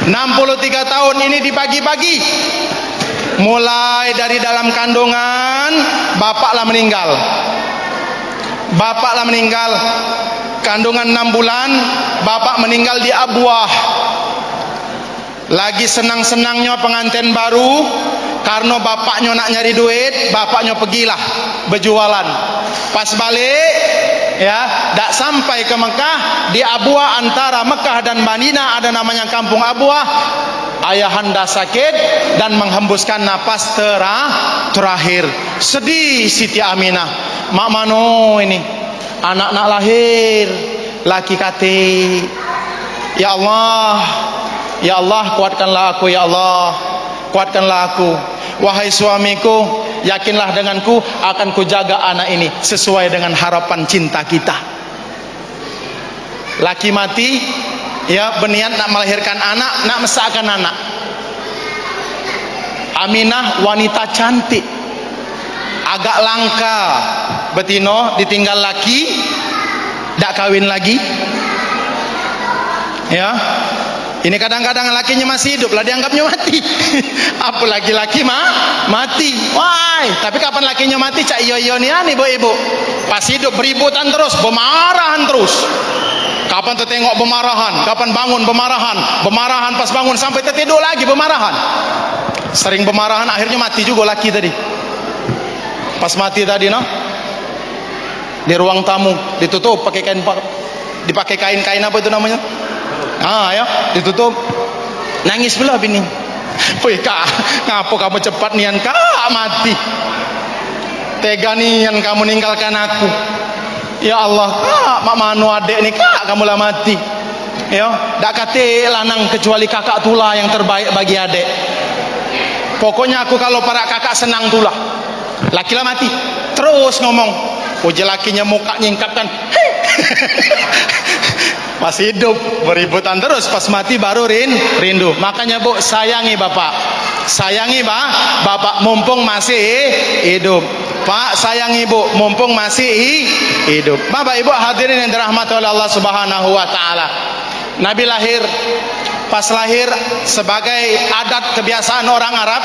63 tahun ini dibagi-bagi. Mulai dari dalam kandungan, bapaklah meninggal. Bapaklah meninggal. Kandungan 6 bulan, bapak meninggal di Abwah. Lagi senang-senangnya pengantin baru, karena bapaknya nak nyari duit, bapaknya pergilah berjualan. Pas balik, ya, dak sampai ke Mekah. Di Abwa antara Mekah dan Madinah ada namanya kampung Abwa. Ayahanda sakit dan menghembuskan napas terakhir. Sedih Siti Aminah. Mak mano ini anak nak lahir laki kate. Ya Allah, ya Allah, kuatkanlah aku, ya Allah, kuatkanlah aku. Wahai suamiku, yakinlah denganku, akan kujaga anak ini sesuai dengan harapan cinta kita. Laki mati, ya, berniat nak melahirkan anak, nak mesakkan anak. Aminah wanita cantik, agak langka, betino ditinggal laki, dak kawin lagi. Ya, ini kadang-kadang lakinya masih hidup lah dianggapnya mati. Apalagi laki mati. Wah, tapi kapan lakinya mati? Cak iyo nih ibu-ibu. Pas hidup beributan terus, pemarahan terus. Kapan tertengok pemarahan? Kapan bangun pemarahan? Pemarahan pas bangun sampai tertidur lagi pemarahan. Sering pemarahan akhirnya mati juga laki tadi. Pas mati tadi di ruang tamu ditutup pakai kain, dipakai kain apa itu namanya? Ya, ditutup. Nangis pula bini. Woi kak, ngapo kamu cepat nian kak mati? Tega nian kamu ninggalkan aku. Ya Allah, kak mak manu adek nih kak kamu lah mati. Ya, dak kate lanang kecuali kakak tulah yang terbaik bagi adek. Pokoknya aku kalau para kakak senang tulah. Laki lah mati. Terus ngomong. Puji lakinya muka nyingkapkan. Pas hidup beributan terus, pas mati baru rindu. Makanya bu, sayangi bapak, sayangi bapak mumpung masih hidup. Pak, sayangi ibu mumpung masih hidup. Bapak ibu hadirin yang dirahmati oleh Allah Subhanahu wa taala. Nabi lahir, pas lahir sebagai adat kebiasaan orang Arab,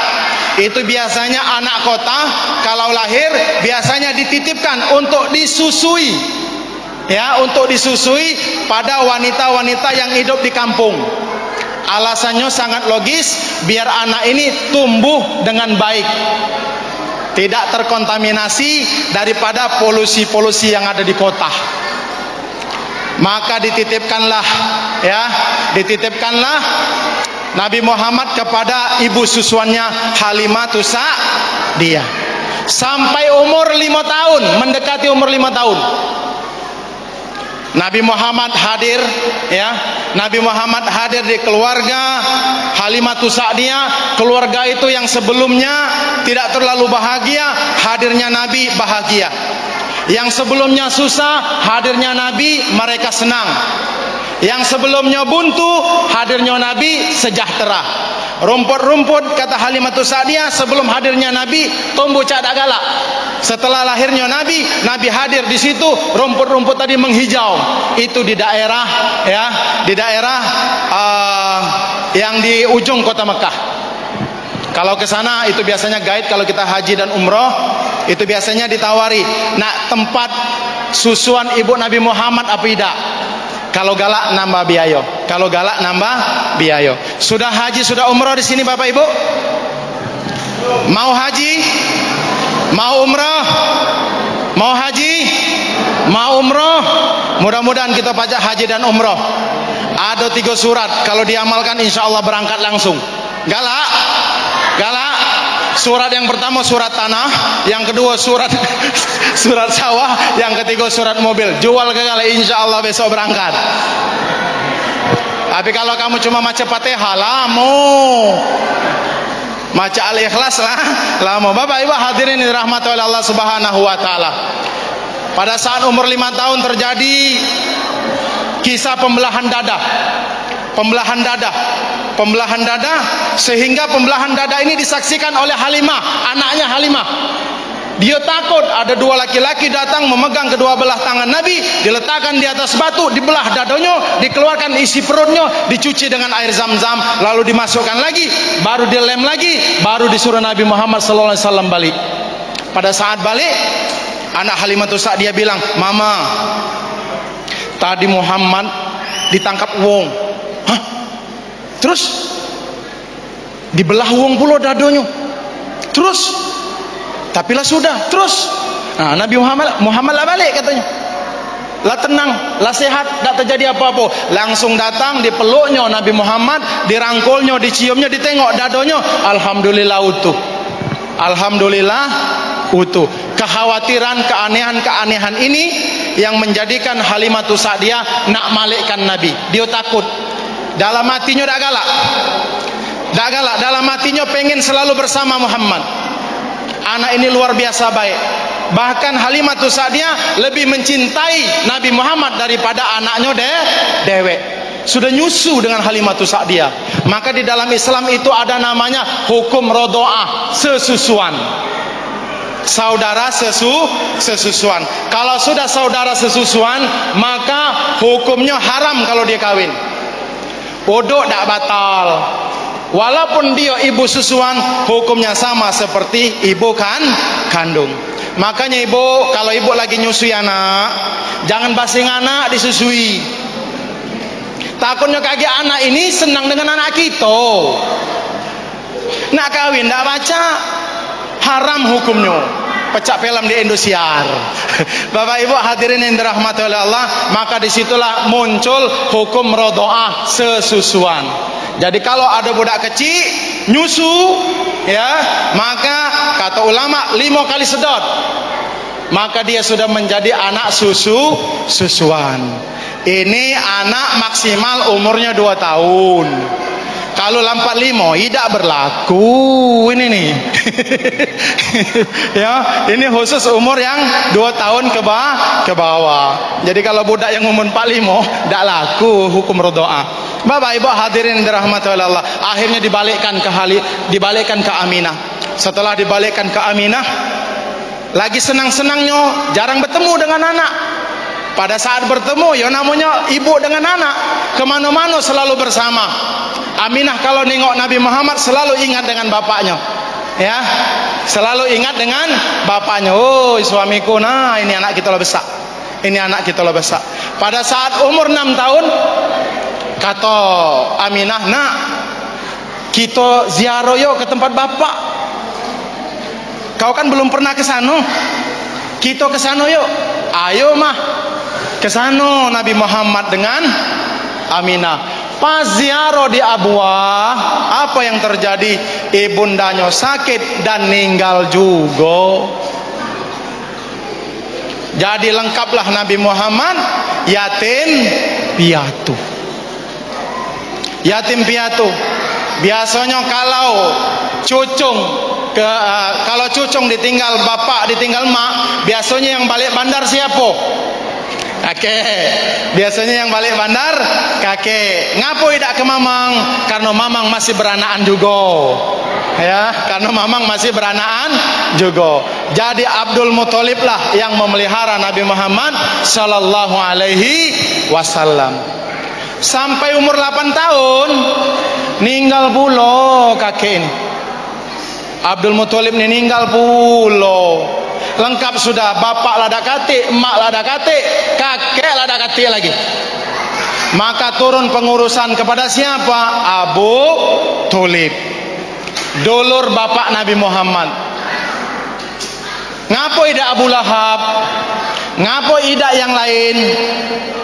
itu biasanya anak kota kalau lahir biasanya dititipkan untuk disusui. Ya, untuk disusui pada wanita-wanita yang hidup di kampung. Alasannya sangat logis, biar anak ini tumbuh dengan baik, tidak terkontaminasi daripada polusi-polusi yang ada di kota. Maka dititipkanlah, ya, dititipkanlah Nabi Muhammad kepada ibu susuannya Halimatus Sa'diyah sampai umur 5 tahun, mendekati umur 5 tahun. Nabi Muhammad hadir, ya. Nabi Muhammad hadir di keluarga Halimatus Sa'diyah. Keluarga itu yang sebelumnya tidak terlalu bahagia, hadirnya Nabi bahagia. Yang sebelumnya susah, hadirnya Nabi mereka senang. Yang sebelumnya buntu, hadirnya Nabi sejahtera. Rumput-rumput kata Halimatus Sa'diyah sebelum hadirnya Nabi tumbuh cadak galak. Setelah lahirnya Nabi, Nabi hadir di situ, rumput-rumput tadi menghijau. Itu di daerah, ya, di daerah yang di ujung kota Mekah. Kalau ke sana itu biasanya guide kalau kita haji dan umroh, itu biasanya ditawari, nak tempat susuan ibu Nabi Muhammad apa tidak? Kalau galak nambah biaya. Kalau galak nambah biaya. Sudah haji, sudah umroh di sini Bapak Ibu? Mau haji? Mau umroh? Mau haji? Mau umroh? Mudah-mudahan kita pajak haji dan umroh. Ada 3 surat, kalau diamalkan insya Allah berangkat langsung. Galak? Galak? Surat yang pertama surat tanah, yang kedua surat sawah, yang ketiga surat mobil. Jual ke galak, insya Allah besok berangkat. Tapi kalau kamu cuma maca Fatihah, lamo. Maca Al-Ikhlas lah, lama. Bapak Ibu hadirin dirahmati oleh Allah Subhanahu wa taala. Pada saat umur 5 tahun terjadi kisah pembelahan dada. Pembelahan dada. Pembelahan dada, sehingga pembelahan dada ini disaksikan oleh Halimah, anaknya Halimah. Dia takut ada 2 laki-laki datang memegang kedua belah tangan Nabi, diletakkan di atas batu, dibelah dadanya, dikeluarkan isi perutnya, dicuci dengan air zam-zam, lalu dimasukkan lagi, baru dilem lagi, baru disuruh Nabi Muhammad SAW balik. Pada saat balik, anak Halimatus Sa'diyah bilang, "Mama, tadi Muhammad ditangkap wong." Hah? Terus dibelah wong pula dadanya. Terus tapi lah sudah, terus Nabi Muhammad lah balik katanya. lah tenang, lah sehat, tak terjadi apa-apa. Langsung datang, dipeluknya Nabi Muhammad, dirangkulnya, diciumnya, ditengok dadonya, alhamdulillah utuh. Alhamdulillah utuh. Kekhawatiran, keanehan-keanehan ini yang menjadikan Halimatus Sa'diyah nak malikkan Nabi. Dia takut. Dalam hatinya dak galak. Dak galak, dalam hatinya pengen selalu bersama Muhammad. Anak ini luar biasa baik. Bahkan Halimatus Sa'diyah lebih mencintai Nabi Muhammad daripada anaknya dewek. Sudah nyusu dengan Halimatus Sa'diyah. Maka di dalam Islam itu ada namanya hukum rodoah, sesusuan. Saudara sesusuan. Kalau sudah saudara sesusuan, maka hukumnya haram kalau dia kawin. Bodoh tak batal. Walaupun dia ibu susuan, hukumnya sama seperti ibu kandung. Makanya ibu, kalau ibu lagi nyusui anak, jangan basing anak disusui. Takutnya kaki anak ini senang dengan anak kita. Nak kawin tak baca, haram hukumnya. Pecah film di Indosiar. Bapak ibu hadirin yang dirahmati oleh Allah, maka disitulah muncul hukum rodoah, sesusuan. Jadi kalau ada budak kecil nyusu, ya, maka kata ulama 5 kali sedot, maka dia sudah menjadi anak susuan. Ini anak maksimal umurnya 2 tahun. Kalau lampat 5 tidak berlaku ini nih. Ya, ini khusus umur yang 2 tahun ke bawah. Jadi kalau budak yang umur 45 tidak laku hukum rodoah. Bapak ibu hadirin dirahmati oleh Allah, akhirnya dibalikkan ke Aminah. Setelah dibalikkan ke Aminah, lagi senang-senangnya jarang bertemu dengan anak. Pada saat bertemu, ya namanya ibu dengan anak, kemana-mana selalu bersama. Aminah kalau nengok Nabi Muhammad selalu ingat dengan bapaknya, ya, selalu ingat dengan bapaknya. Oh suamiku, nah ini anak kita lo besar, ini anak kita lo besar. Pada saat umur 6 tahun, kata Aminah, nak kita ziarah yuk ke tempat bapak. Kau kan belum pernah ke sana, kita ke sana yuk. Ayo mah ke sana. Nabi Muhammad dengan Aminah pas ziarah di Abwah, apa yang terjadi? Ibundanya sakit dan meninggal juga. Jadi lengkaplah Nabi Muhammad yatim piatu. Yatim piatu. Biasanya kalau cucung ditinggal bapak, ditinggal mak, biasanya yang balik bandar siapa? Kakek. Biasanya yang balik bandar kakek. Ngapo tidak ke mamang? Karena mamang masih beranakan juga. Ya, karena mamang masih beranakan juga. Jadi Abdul Muthalib lah yang memelihara Nabi Muhammad sallallahu alaihi wasallam. Sampai umur 8 tahun ninggal pula kakek ini. Abdul Muthalib ini ninggal pula. Lengkap sudah, bapak lada kate, emak lada kate, kakek lada kate lagi. Maka turun pengurusan kepada siapa? Abu Thalib, dulur bapak Nabi Muhammad. Ngapo ida Abu Lahab? Ngapo ida yang lain?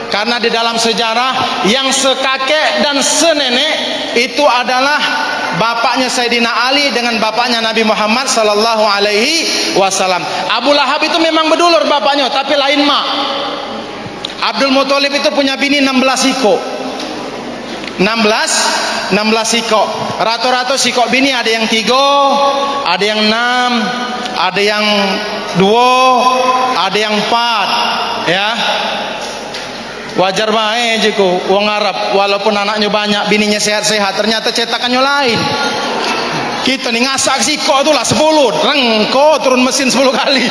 Karena di dalam sejarah yang sekakek dan senenek itu adalah bapaknya Sayyidina Ali dengan bapaknya Nabi Muhammad sallallahu alaihi wasallam. Abu Lahab itu memang berdulur bapaknya, tapi lain mak. Abdul Muthalib itu punya bini 16 siko. 16 siko. Rata-rata siko bini ada yang 3, ada yang 6, ada yang 2, ada yang 4, ya. Wajar bae jiku wong Arab, walaupun anaknya banyak, bininya sehat-sehat, ternyata cetakannya lain. Kita nih ngasak siko itulah 10, rengko turun mesin 10 kali.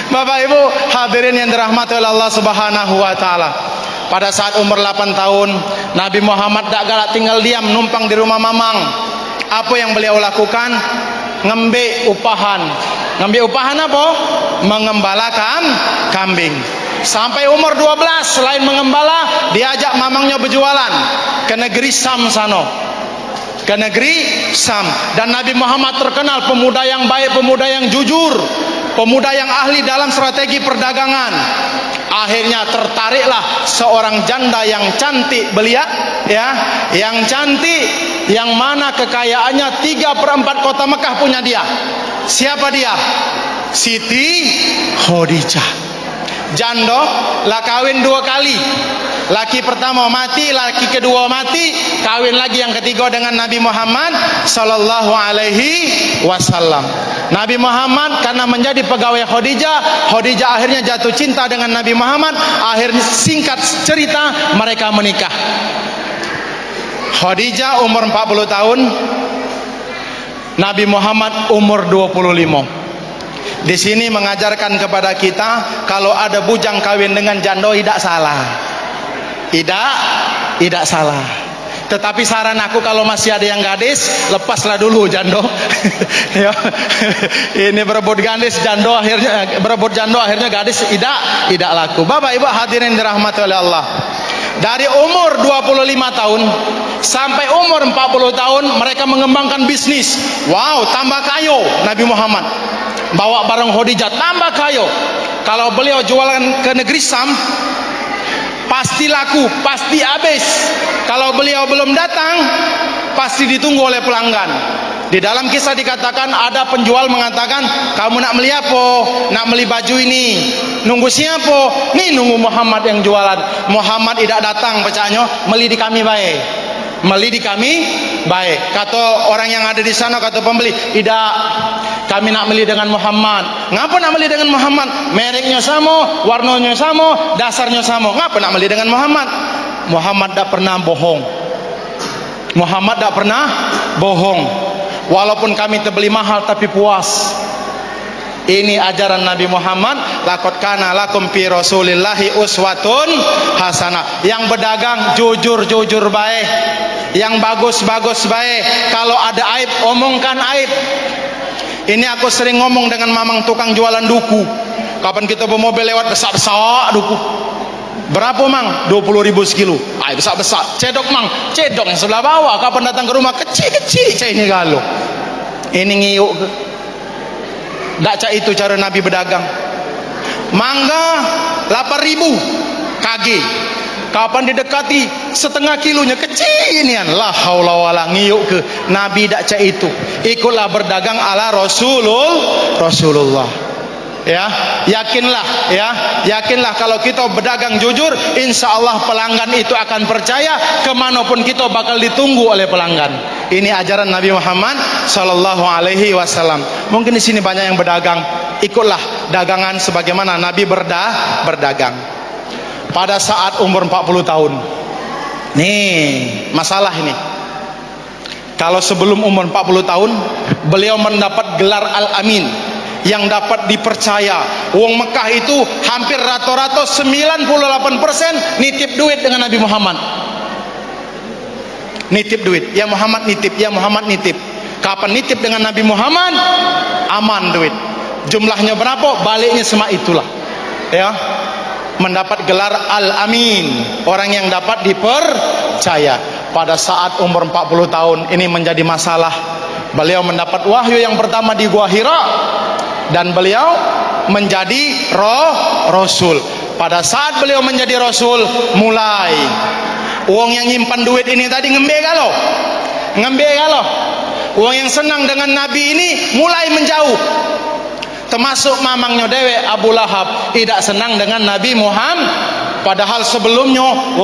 Bapak Ibu hadirin yang dirahmati oleh Allah Subhanahu wa taala. Pada saat umur 8 tahun, Nabi Muhammad tak galak tinggal diam numpang di rumah mamang. Apa yang beliau lakukan? Ngembe upahan. Ngembe upahan apa? Mengembala kambing. Sampai umur 12, selain mengembala, diajak mamangnya berjualan ke negeri Sam sana. Ke negeri Sam. Dan Nabi Muhammad terkenal pemuda yang baik, pemuda yang jujur, pemuda yang ahli dalam strategi perdagangan. Akhirnya tertariklah seorang janda yang cantik belia, ya, yang cantik, yang mana kekayaannya 3/4 kota Mekah punya dia. Siapa dia? Siti Khadijah. Jando lah kawin 2 kali. Laki pertama mati, laki kedua mati, kawin lagi yang ketiga dengan Nabi Muhammad sallallahu alaihi wasallam. Nabi Muhammad karena menjadi pegawai Khadijah, Khadijah akhirnya jatuh cinta dengan Nabi Muhammad. Akhirnya singkat cerita mereka menikah. Khadijah umur 40 tahun, Nabi Muhammad umur 25. Di sini mengajarkan kepada kita kalau ada bujang kawin dengan jando tidak salah. Tidak salah. Tetapi saran aku kalau masih ada yang gadis, lepaslah dulu jando. Ya. Ini berebut gadis jando akhirnya gadis tidak laku. Bapak Ibu hadirin dirahmati oleh Allah. Dari umur 25 tahun sampai umur 40 tahun mereka mengembangkan bisnis. Wow, tambah kayo Nabi Muhammad. Bawa barang Khadijah tambah kayo. Kalau beliau jualan ke negeri Sam pasti laku, pasti habis. Kalau beliau belum datang pasti ditunggu oleh pelanggan. Di dalam kisah dikatakan ada penjual mengatakan, kamu nak beli apa? Nak beli baju ini. Nunggu siapa? Nih nunggu Muhammad yang jualan. Muhammad tidak datang, pecahnya beli di kami baik. Beli di kami baik. Kata orang yang ada di sana, kata pembeli, tidak, kami nak beli dengan Muhammad. Ngapa nak beli dengan Muhammad? Mereknya sama, warnanya sama, dasarnya sama. Ngapa nak beli dengan Muhammad? Muhammad tak pernah bohong. Muhammad tak pernah bohong. Walaupun kami terbeli mahal tapi puas. Ini ajaran Nabi Muhammad. Laqad kana lakum fi Rasulillahi uswatun hasanah. Yang berdagang jujur baik, yang bagus baik. Kalau ada aib omongkan aib. Ini aku sering ngomong dengan mamang tukang jualan duku. Kapan kita bawa mobil lewat besar duku. Berapa mang? 20.000 sekilo. Ay, besar. Cedok mang, cedok yang sebelah bawah. Kapan datang ke rumah kecil. Cai ini galuh. Ini ngiyuk ke. Tak cak itu cara Nabi berdagang. Mangga 8.000 kg. Kapan didekati setengah kilonya kecil nian. La haula wala ngiyuk ke. Nabi tak cak itu. Ikutlah berdagang ala Rasulullah. Ya, yakinlah kalau kita berdagang jujur, insya Allah pelanggan itu akan percaya. Kemanapun kita bakal ditunggu oleh pelanggan. Ini ajaran Nabi Muhammad sallallahu alaihi wasallam. Mungkin di sini banyak yang berdagang. Ikutlah dagangan sebagaimana Nabi berdagang. Pada saat umur 40 tahun. Nih, masalah ini. Kalau sebelum umur 40 tahun, beliau mendapat gelar Al-Amin, yang dapat dipercaya. Wong Mekah itu hampir rata-rata 98% nitip duit dengan Nabi Muhammad. Nitip duit, ya Muhammad nitip, ya Muhammad nitip. Kapan nitip dengan Nabi Muhammad, aman duit. Jumlahnya berapa, baliknya semua itulah. Ya, mendapat gelar Al-Amin, orang yang dapat dipercaya. Pada saat umur 40 tahun ini menjadi masalah. Beliau mendapat wahyu yang pertama di Gua Hira, dan beliau menjadi Rasul. Pada saat beliau menjadi Rasul, mulai uang yang nyimpan duit ini tadi ngembe galo. Uang yang senang dengan Nabi ini mulai menjauh. Termasuk mamangnya dewe Abu Lahab tidak senang dengan Nabi Muhammad. Padahal sebelumnya,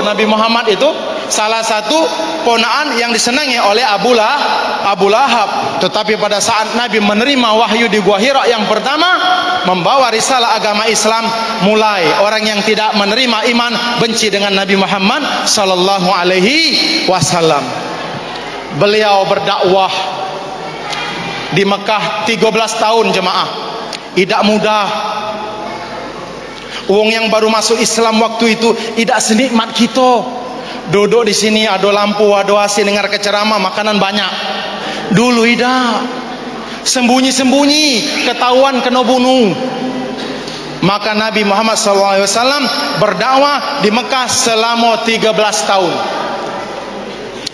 Nabi Muhammad itu salah satu ponaan yang disenangi oleh Abu Lahab. Tetapi pada saat Nabi menerima wahyu di Gua Hira yang pertama, membawa risalah agama Islam, mulai orang yang tidak menerima iman benci dengan Nabi Muhammad sallallahu alaihi wasallam. Beliau berdakwah di Mekah 13 tahun jemaah. Tidak mudah. Wong yang baru masuk Islam waktu itu tidak senikmat kita. Duduk di sini ada lampu, ada AC, dengar ceramah, makanan banyak. Dulu tidak. Sembunyi-sembunyi, ketahuan kena bunuh. Maka Nabi Muhammad SAW berdakwah di Mekah selama 13 tahun.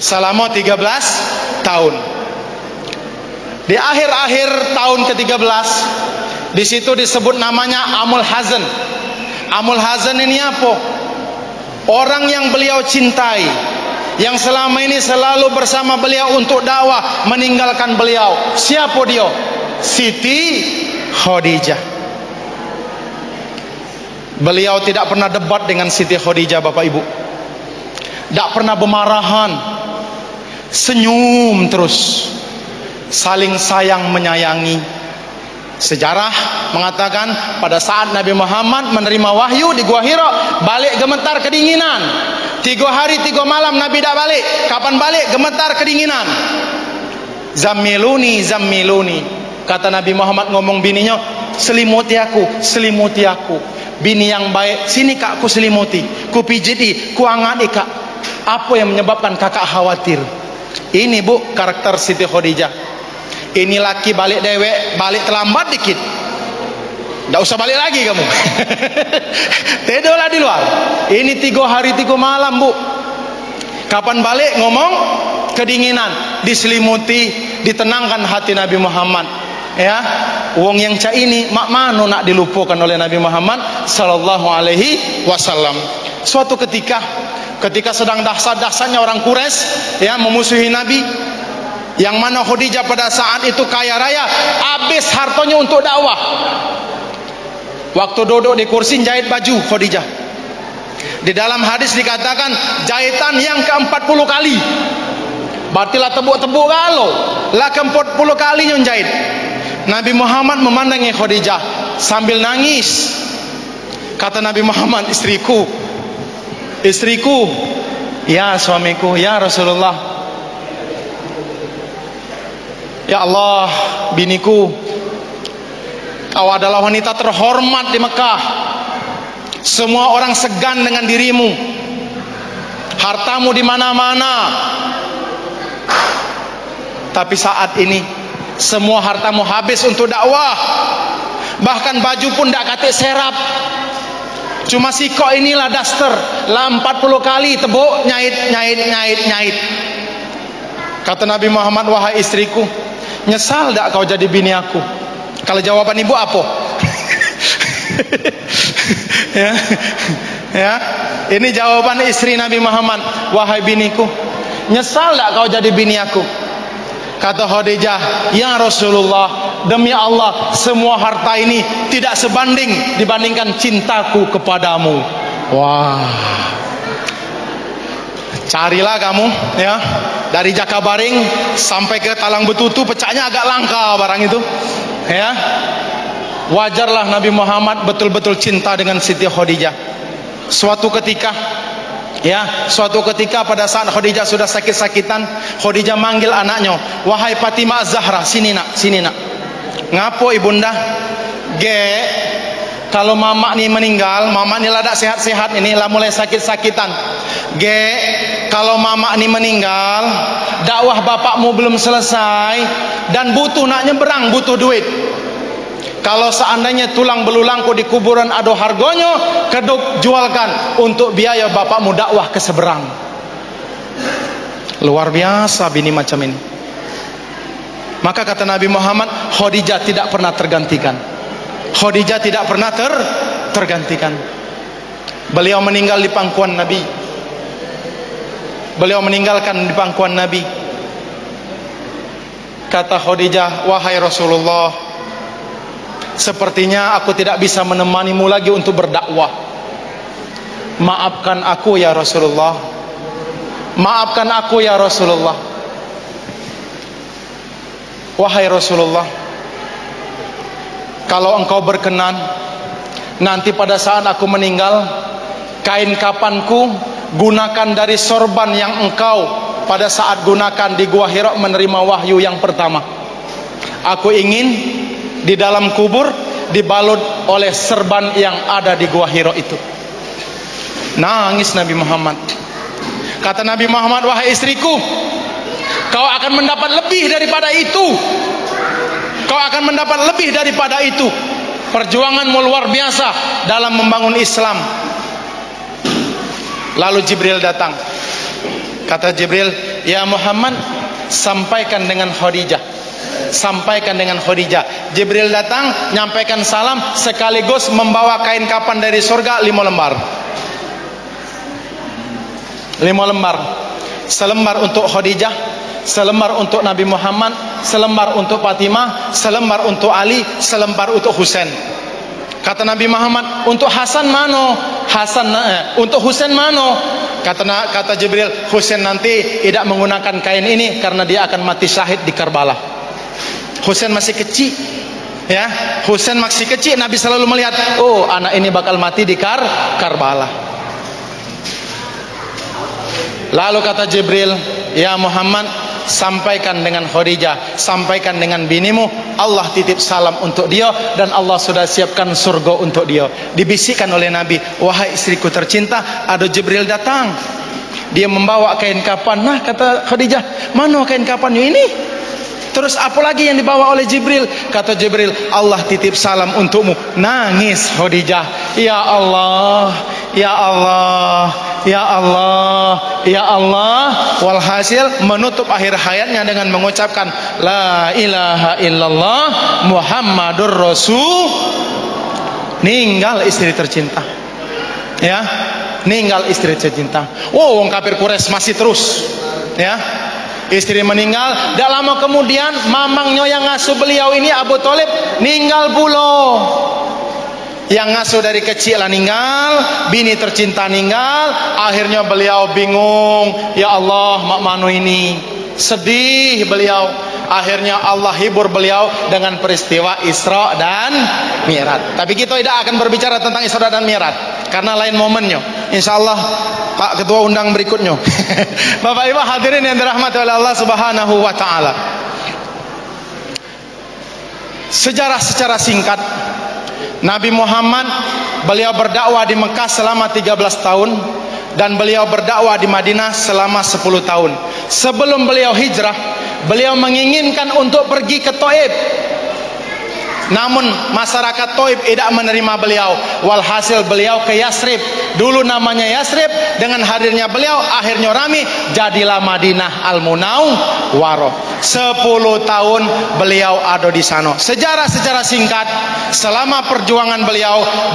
Selama 13 tahun. Di akhir-akhir tahun ke-13, di situ disebut namanya Amul Hazan. Amul Hazan ini apa? Orang yang beliau cintai, yang selama ini selalu bersama beliau untuk dakwah, meninggalkan beliau. Siapa dia? Siti Khadijah. Beliau tidak pernah debat dengan Siti Khadijah, Bapak Ibu. Tidak pernah bermarahan. Senyum terus. Saling sayang menyayangi. Sejarah mengatakan pada saat Nabi Muhammad menerima wahyu di Gua Hira, balik gemetar kedinginan. 3 hari 3 malam Nabi tidak balik. Kapan balik? Gemetar kedinginan. Zammiluni, zammiluni. Kata Nabi Muhammad ngomong bininya, selimuti aku, selimuti aku. Bini yang baik, sini kak, ku selimuti, ku pijiti, ku angati kak. Apa yang menyebabkan kakak khawatir? Ini bu karakter Siti Khadijah. Ini laki balik dewek, balik terlambat dikit, tidak usah balik lagi kamu. Tidurlah di luar. Ini 3 hari 3 malam bu. Kapan balik? Ngomong kedinginan, diselimuti, ditenangkan hati Nabi Muhammad. Ya, wong yang cak ini mak mano nak dilupakan oleh Nabi Muhammad sallallahu alaihi wasallam. Suatu ketika sedang dahsyat-dahsyatnya orang Quraisy ya memusuhi Nabi, yang mana Khadijah pada saat itu kaya raya, habis hartanya untuk dakwah. Waktu duduk di kursi jahit baju Khadijah. Di dalam hadis dikatakan jahitan yang ke-40 kali. Berarti lah tebuk-tebuk kalau lah ke-40 kali yang jahit. Nabi Muhammad memandangi Khadijah sambil nangis. Kata Nabi Muhammad, istriku, istriku. Ya suamiku, ya Rasulullah. Ya Allah, biniku, kau adalah wanita terhormat di Mekah. Semua orang segan dengan dirimu. Hartamu di mana-mana. Tapi saat ini semua hartamu habis untuk dakwah. Bahkan baju pun tidak katik serap. Cuma sikok inilah daster. Lah 40 kali tebuk, nyait. Kata Nabi Muhammad, wahai istriku, nyesal tak kau jadi bini aku? Kalau jawaban ibu apa? ya, ini jawaban istri Nabi Muhammad, wahai biniku, nyesal tak kau jadi bini aku? Kata Khadijah, ya Rasulullah, demi Allah, semua harta ini tidak sebanding dibandingkan cintaku kepadamu. Wah, carilah kamu ya, dari Jakabaring sampai ke Talang Betutu, pecahnya agak langka barang itu ya. Wajarlah Nabi Muhammad betul-betul cinta dengan Siti Khadijah. Suatu ketika pada saat Khadijah sudah sakit-sakitan, Khadijah manggil anaknya, wahai Fatimah Az-Zahra, sini nak. Ngapo ibunda? Kalau mama ni meninggal, mama ni lah tak sehat-sehat, ini lah mulai sakit-sakitan. Kalau mama ni meninggal, dakwah bapakmu belum selesai dan butuh nak nyeberang, butuh duit. Kalau seandainya tulang belulangku di kuburan ada harganya, keduk jualkan untuk biaya bapakmu dakwah ke seberang. Luar biasa bini macam ini. Maka kata Nabi Muhammad, Khadijah tidak pernah tergantikan. Khadijah tidak pernah tergantikan. Beliau meninggal di pangkuan Nabi. Beliau meninggalkan di pangkuan Nabi. Kata Khadijah, wahai Rasulullah, sepertinya aku tidak bisa menemanimu lagi untuk berdakwah. Maafkan aku ya Rasulullah. Maafkan aku ya Rasulullah. Wahai Rasulullah, kalau engkau berkenan, nanti pada saat aku meninggal, kain kafanku gunakan dari sorban yang engkau pada saat gunakan di Gua Hira menerima wahyu yang pertama. Aku ingin di dalam kubur dibalut oleh serban yang ada di Gua Hira itu. Nangis Nabi Muhammad. Kata Nabi Muhammad, wahai istriku, kau akan mendapat lebih daripada itu. Kau akan mendapat lebih daripada itu. Perjuanganmu luar biasa dalam membangun Islam. Lalu Jibril datang. Kata Jibril, ya Muhammad, sampaikan dengan Khadijah sampaikan dengan Khadijah. Jibril datang, nyampaikan salam, sekaligus membawa kain kapan dari surga 5 lembar. 5 lembar. Selembar untuk Khadijah, selembar untuk Nabi Muhammad, selembar untuk Fatimah, selembar untuk Ali, selembar untuk Husain. Kata Nabi Muhammad, untuk Hasan mano? Untuk Husain mano? Kata Jibril, Husain nanti tidak menggunakan kain ini karena dia akan mati syahid di Karbala. Husain masih kecil, ya. Husain masih kecil. Nabi selalu melihat, oh anak ini bakal mati di Karbala. Lalu kata Jibril, ya Muhammad, sampaikan dengan Khadijah, sampaikan dengan binimu, Allah titip salam untuk dia dan Allah sudah siapkan surga untuk dia. Dibisikkan oleh Nabi, wahai istriku tercinta, ada Jibril datang, dia membawa kain kapan. Nah, kata Khadijah, mana kain kapannya ini? Terus apa lagi yang dibawa oleh Jibril? Kata Jibril, Allah titip salam untukmu. Nangis Khadijah, ya Allah, ya Allah, ya Allah, ya Allah. Walhasil menutup akhir hayatnya dengan mengucapkan la ilaha illallah Muhammadur Rasul. Ninggal istri tercinta, ya, ninggal istri tercinta. Oh, wong kafir Quraisy masih terus, ya. Istri meninggal, tidak lama kemudian mamangnya yang ngasuh beliau ini Abu Thalib ninggal pula. Yang ngasuh dari kecil lah ninggal, bini tercinta ninggal. Akhirnya beliau bingung, ya Allah, mak mano ini, sedih beliau. Akhirnya Allah hibur beliau dengan peristiwa Isra dan Mi'raj. Tapi kita tidak akan berbicara tentang Isra dan Mi'raj karena lain momennya. Insyaallah Pak Ketua undang berikutnya. Bapak Ibu hadirin yang dirahmati oleh Allah Subhanahu wa taala. Sejarah secara singkat, Nabi Muhammad beliau berdakwah di Mekah selama 13 tahun dan beliau berdakwah di Madinah selama 10 tahun. Sebelum beliau hijrah, beliau menginginkan untuk pergi ke Taif. Namun masyarakat Taif tidak menerima beliau. Walhasil beliau ke Yasrib. Dulu namanya Yasrib, dengan hadirnya beliau akhirnya rami, jadilah Madinah Al-Munawwarah. 10 tahun beliau ada di sana. Sejarah secara singkat, selama perjuangan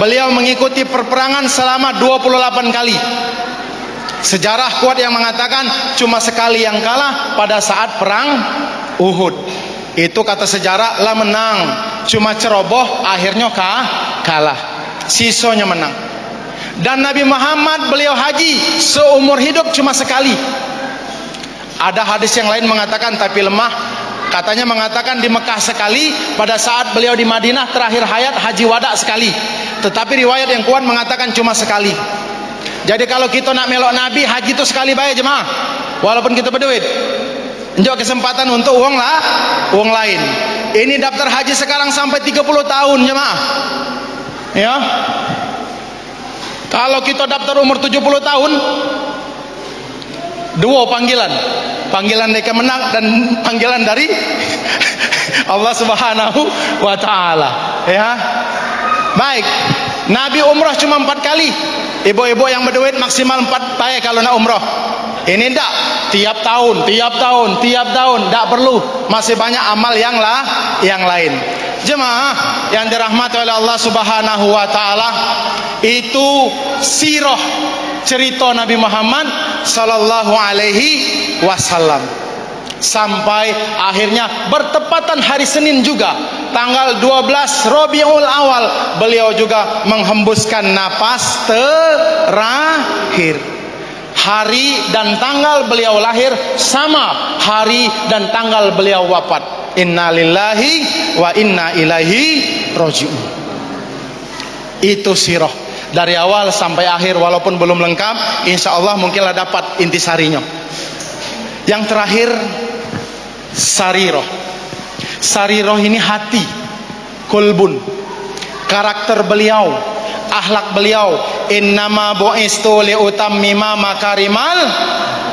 beliau mengikuti perperangan selama 28 kali. Sejarah kuat yang mengatakan cuma sekali yang kalah pada saat perang Uhud. Itu kata sejarah lah menang, cuma ceroboh akhirnya kalah, sisanya menang. Dan Nabi Muhammad beliau haji seumur hidup cuma sekali. Ada hadis yang lain mengatakan tapi lemah, katanya mengatakan di Mekah sekali, pada saat beliau di Madinah terakhir hayat haji wada sekali. Tetapi riwayat yang kuat mengatakan cuma sekali. Jadi kalau kita nak melok Nabi, haji itu sekali baik jemaah, walaupun kita berduit. Enjok kesempatan untuk uang lain. Ini daftar haji sekarang sampai 30 tahun jemaah, ya. Kalau kita daftar umur 70 tahun, dua panggilan dari Kemenang dan panggilan dari Allah Subhanahu wa taala, ya. Baik, Nabi umrah cuma 4 kali. Ibu-ibu yang berduit maksimal 4 kali kalau nak umrah. Ini enggak tiap tahun, enggak perlu. Masih banyak amal yang lain. Jemaah yang dirahmati oleh Allah Subhanahu wa taala, itu sirah cerita Nabi Muhammad sallallahu alaihi wasallam. Sampai akhirnya bertepatan hari Senin juga, tanggal 12 Rabiul Awal, beliau juga menghembuskan napas terakhir. Hari dan tanggal beliau lahir sama hari dan tanggal beliau wafat. Innalillahi wa inna ilaihi raji'un. Itu sirah dari awal sampai akhir, walaupun belum lengkap, insya Allah mungkinlah dapat intisarinya. Yang terakhir, sarirah. Sarirah ini hati, kulbun, karakter beliau, akhlak beliau. Innama bu'istu liutammima makarimal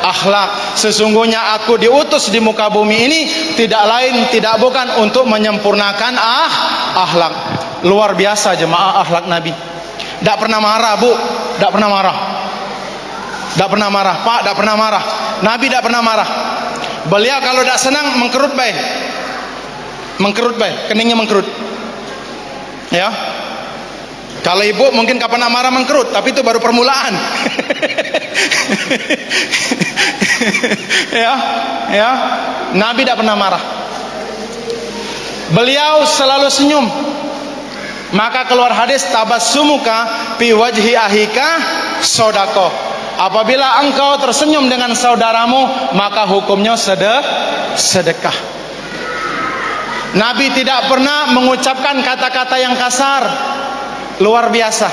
akhlak. Sesungguhnya aku diutus di muka bumi ini tidak lain tidak bukan untuk menyempurnakan akhlak. Luar biasa jemaah akhlak Nabi. Tidak pernah marah bu, tidak pernah marah. Tidak pernah marah pak, tidak pernah marah. Nabi tidak pernah marah. Beliau kalau tidak senang mengkerut baik. Mengkerut baik, keningnya mengkerut. Ya. Kalau ibu mungkin kapan nak marah mengkerut, tapi itu baru permulaan. Ya. Nabi tidak pernah marah. Beliau selalu senyum. Maka keluar hadis, tabassumuka fi wajhi ahika sodako. Apabila engkau tersenyum dengan saudaramu, maka hukumnya sedekah. Nabi tidak pernah mengucapkan kata-kata yang kasar. Luar biasa.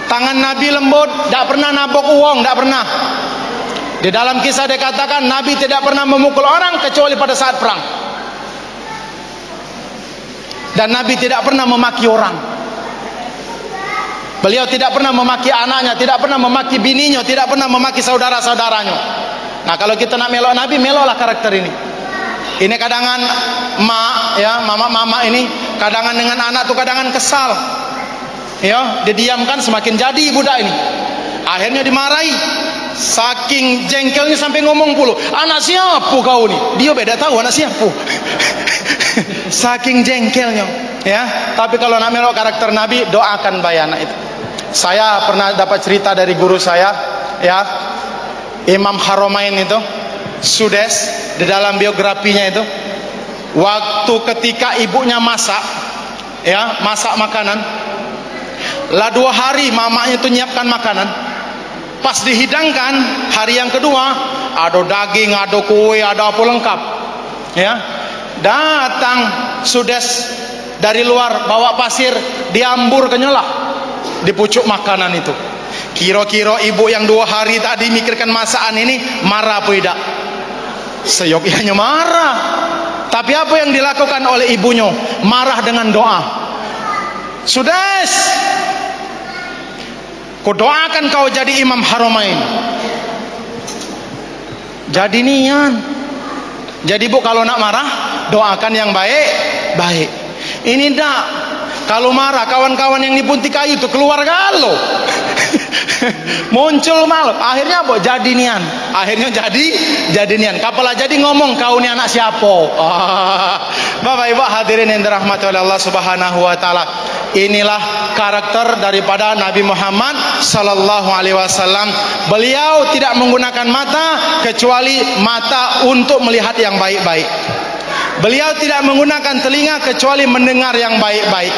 Tangan Nabi lembut, tidak pernah nabok uang, tidak pernah. Di dalam kisah dikatakan Nabi tidak pernah memukul orang kecuali pada saat perang. Dan Nabi tidak pernah memaki orang. Beliau tidak pernah memaki anaknya, tidak pernah memaki bininya, tidak pernah memaki saudara-saudaranya. Nah, kalau kita nak melok Nabi, meloklah karakter ini. Ini kadangan mama ini kadangan dengan anak tuh kadangan kesal. Ya, didiamkan semakin jadi budak ini. Akhirnya dimarahi. Saking jengkelnya sampai ngomong puluh, anak siapa kau nih? Dia beda tahu anak siapa. Saking jengkelnya, ya. Tapi kalau nak melok karakter Nabi, doakan bayi anak itu. Saya pernah dapat cerita dari guru saya, ya, Imam Haramain itu, Sudes, di dalam biografinya itu, waktu ketika ibunya masak, ya, masak makanan, lah 2 hari mamanya itu nyiapkan makanan. Pas dihidangkan hari yang kedua, ada daging, ada kue, ada apa lengkap, ya. Datang Sudes dari luar bawa pasir, diambur kenyalah di pucuk makanan itu. Kira-kira ibu yang 2 hari tadi mikirkan masakan ini marah apa tidak? Seyogyanya marah. Tapi apa yang dilakukan oleh ibunya? Marah dengan doa. Sudes, ku doakan kau jadi Imam Haramain. Jadi nian. Jadi bu kalau nak marah, doakan yang baik. Ini ndak. Kalau marah kawan-kawan yang dibunti kayu itu keluar galau. Muncul malu. Akhirnya apa? Jadi nian. Akhirnya jadi nian. Kapalah jadi ngomong kau ni anak siapa? Bapak Ibu hadirin yang dirahmati oleh Allah Subhanahu wa taala. Inilah karakter daripada Nabi Muhammad sallallahu alaihi wasallam. Beliau tidak menggunakan mata kecuali mata untuk melihat yang baik-baik. Beliau tidak menggunakan telinga kecuali mendengar yang baik-baik.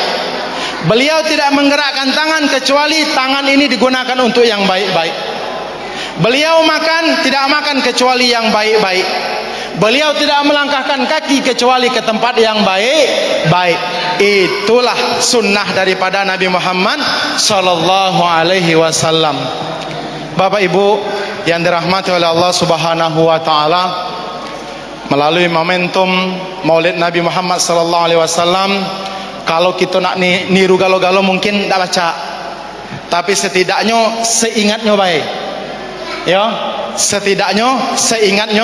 Beliau tidak menggerakkan tangan kecuali tangan ini digunakan untuk yang baik-baik. Beliau tidak makan kecuali yang baik-baik. Beliau tidak melangkahkan kaki kecuali ke tempat yang baik-baik. Itulah sunnah daripada Nabi Muhammad sallallahu alaihi wasallam. Bapak Ibu yang dirahmati oleh Allah Subhanahu wa taala, melalui momentum Maulid Nabi Muhammad sallallahu alaihi wasallam, kalau kita nak niru galo-galo mungkin tak baca, tapi setidaknya seingatnya baik. Ya, setidaknya seingatnya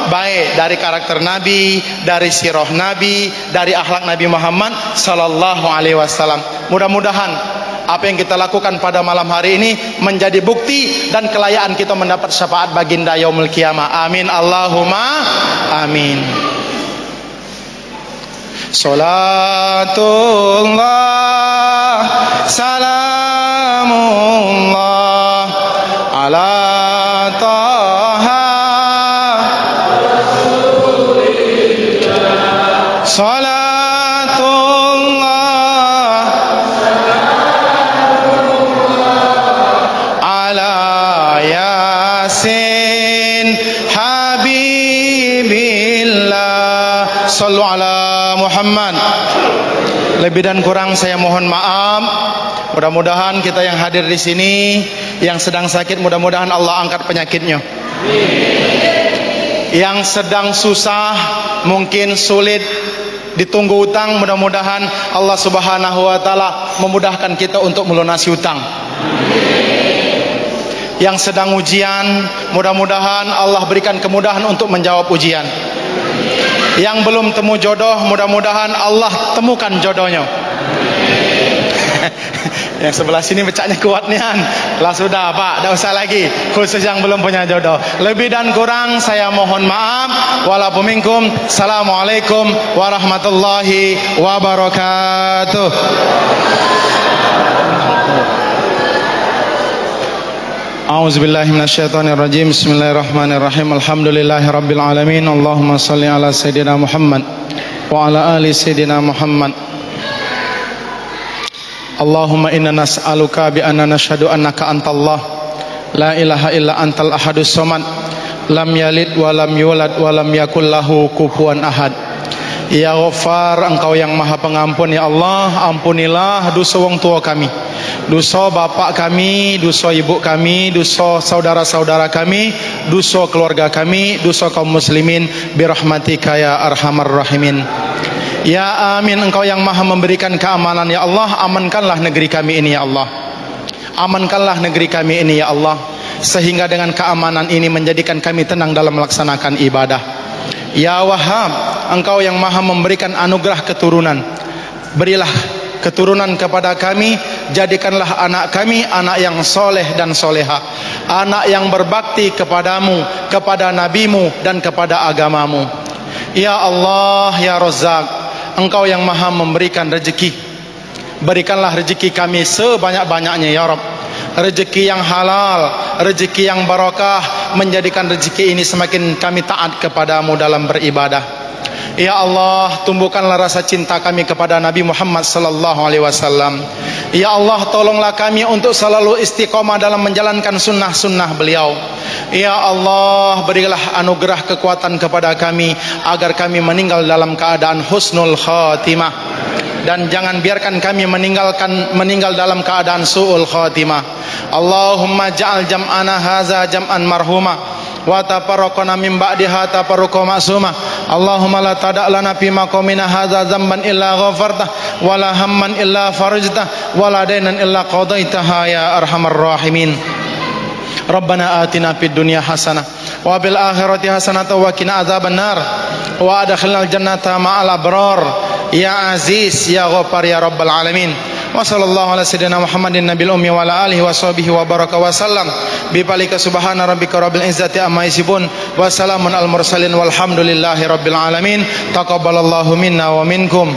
baik dari karakter Nabi, dari sirah Nabi, dari akhlak Nabi Muhammad sallallahu alaihi wasallam. Mudah-mudahan apa yang kita lakukan pada malam hari ini menjadi bukti dan kelayaan kita mendapat syafaat baginda yaumul qiyamah. Amin Allahumma amin. Salatullah salamullah ala taha salatullah ala yasin habibillah. Sallu ala Muhammad. Lebih dan kurang saya mohon maaf. Mudah-mudahan kita yang hadir di sini, yang sedang sakit, mudah-mudahan Allah angkat penyakitnya. Yang sedang susah, mungkin sulit, ditunggu utang, mudah-mudahan Allah Subhanahu wa taala memudahkan kita untuk melunasi utang. Yang sedang ujian, mudah-mudahan Allah berikan kemudahan untuk menjawab ujian. Yang belum temu jodoh, mudah-mudahan Allah temukan jodohnya. Yang sebelah sini becaknya kuat nian. Lah sudah Pak, tak usah lagi. Khusus yang belum punya jodoh. Lebih dan kurang saya mohon maaf. Walaupun minkum. Assalamualaikum warahmatullahi wabarakatuh. A'udzubillahi minasyaitonirrajim. Bismillahirrahmanirrahim. Alhamdulillahirabbil alamin. Allahumma shalli ala sayidina Muhammad wa ala ali sayidina Muhammad. Allahumma inna nas'aluka bi anna nashhadu annaka antallah la ilaha illa antal ahadus samad lam yalid wa lam yulad wa lam yakul lahu kufuwan ahad. Ya Ghaffar, Engkau yang Maha Pengampun ya Allah, ampunilah dosa wong tua kami, dosa bapak kami, dosa ibu kami, dosa saudara-saudara kami, dosa keluarga kami, dosa kaum muslimin birahmatika ya arhamar rahimin. Ya amin. Engkau yang Maha memberikan keamanan ya Allah, amankanlah negeri kami ini ya Allah. Amankanlah negeri kami ini ya Allah, sehingga dengan keamanan ini menjadikan kami tenang dalam melaksanakan ibadah. Ya Wahhab, Engkau yang Maha memberikan anugerah keturunan, berilah keturunan kepada kami, jadikanlah anak kami anak yang soleh dan soleha, anak yang berbakti kepadamu, kepada nabimu dan kepada agamamu. Ya Allah ya Razzaq, Engkau yang Maha memberikan rezeki, berikanlah rezeki kami sebanyak-banyaknya ya Rabb. Rezeki yang halal, rezeki yang barakah, menjadikan rezeki ini semakin kami taat kepadamu dalam beribadah. Ya Allah, tumbuhkanlah rasa cinta kami kepada Nabi Muhammad sallallahu alaihi wasallam. Ya Allah, tolonglah kami untuk selalu istiqomah dalam menjalankan sunnah-sunnah beliau. Ya Allah, berilah anugerah kekuatan kepada kami agar kami meninggal dalam keadaan husnul khatimah, dan jangan biarkan kami meninggal dalam keadaan su'ul khatimah. Allahumma ja'al jam'ana haza jam'an marhuma wa tafarraqana min ba'diha tafarruqa ma'suma. Allahumma la tada' lana fi maqamina hadza dzamban illa ghafartah wa la hamman illa farajtah wa la daynan illa qadaitaha ya arhamar rahimin. Rabbana atina fid dunya hasanah wa bil akhirati hasanah wa qina adzabannar wa adkhilnal jannata ma'al abrar ya aziz ya ghaffar ya rabbal alamin. Wa sallallahu ala sayyidina Muhammadin nabil ummi wa ala alihi wa sahbihi wa baraka wa sallam bi palika subhana rabbika rabbil izzati amma yasifun wa salamun al mursalin walhamdulillahi rabbil alamin. Taqabbalallahu minna wa minkum.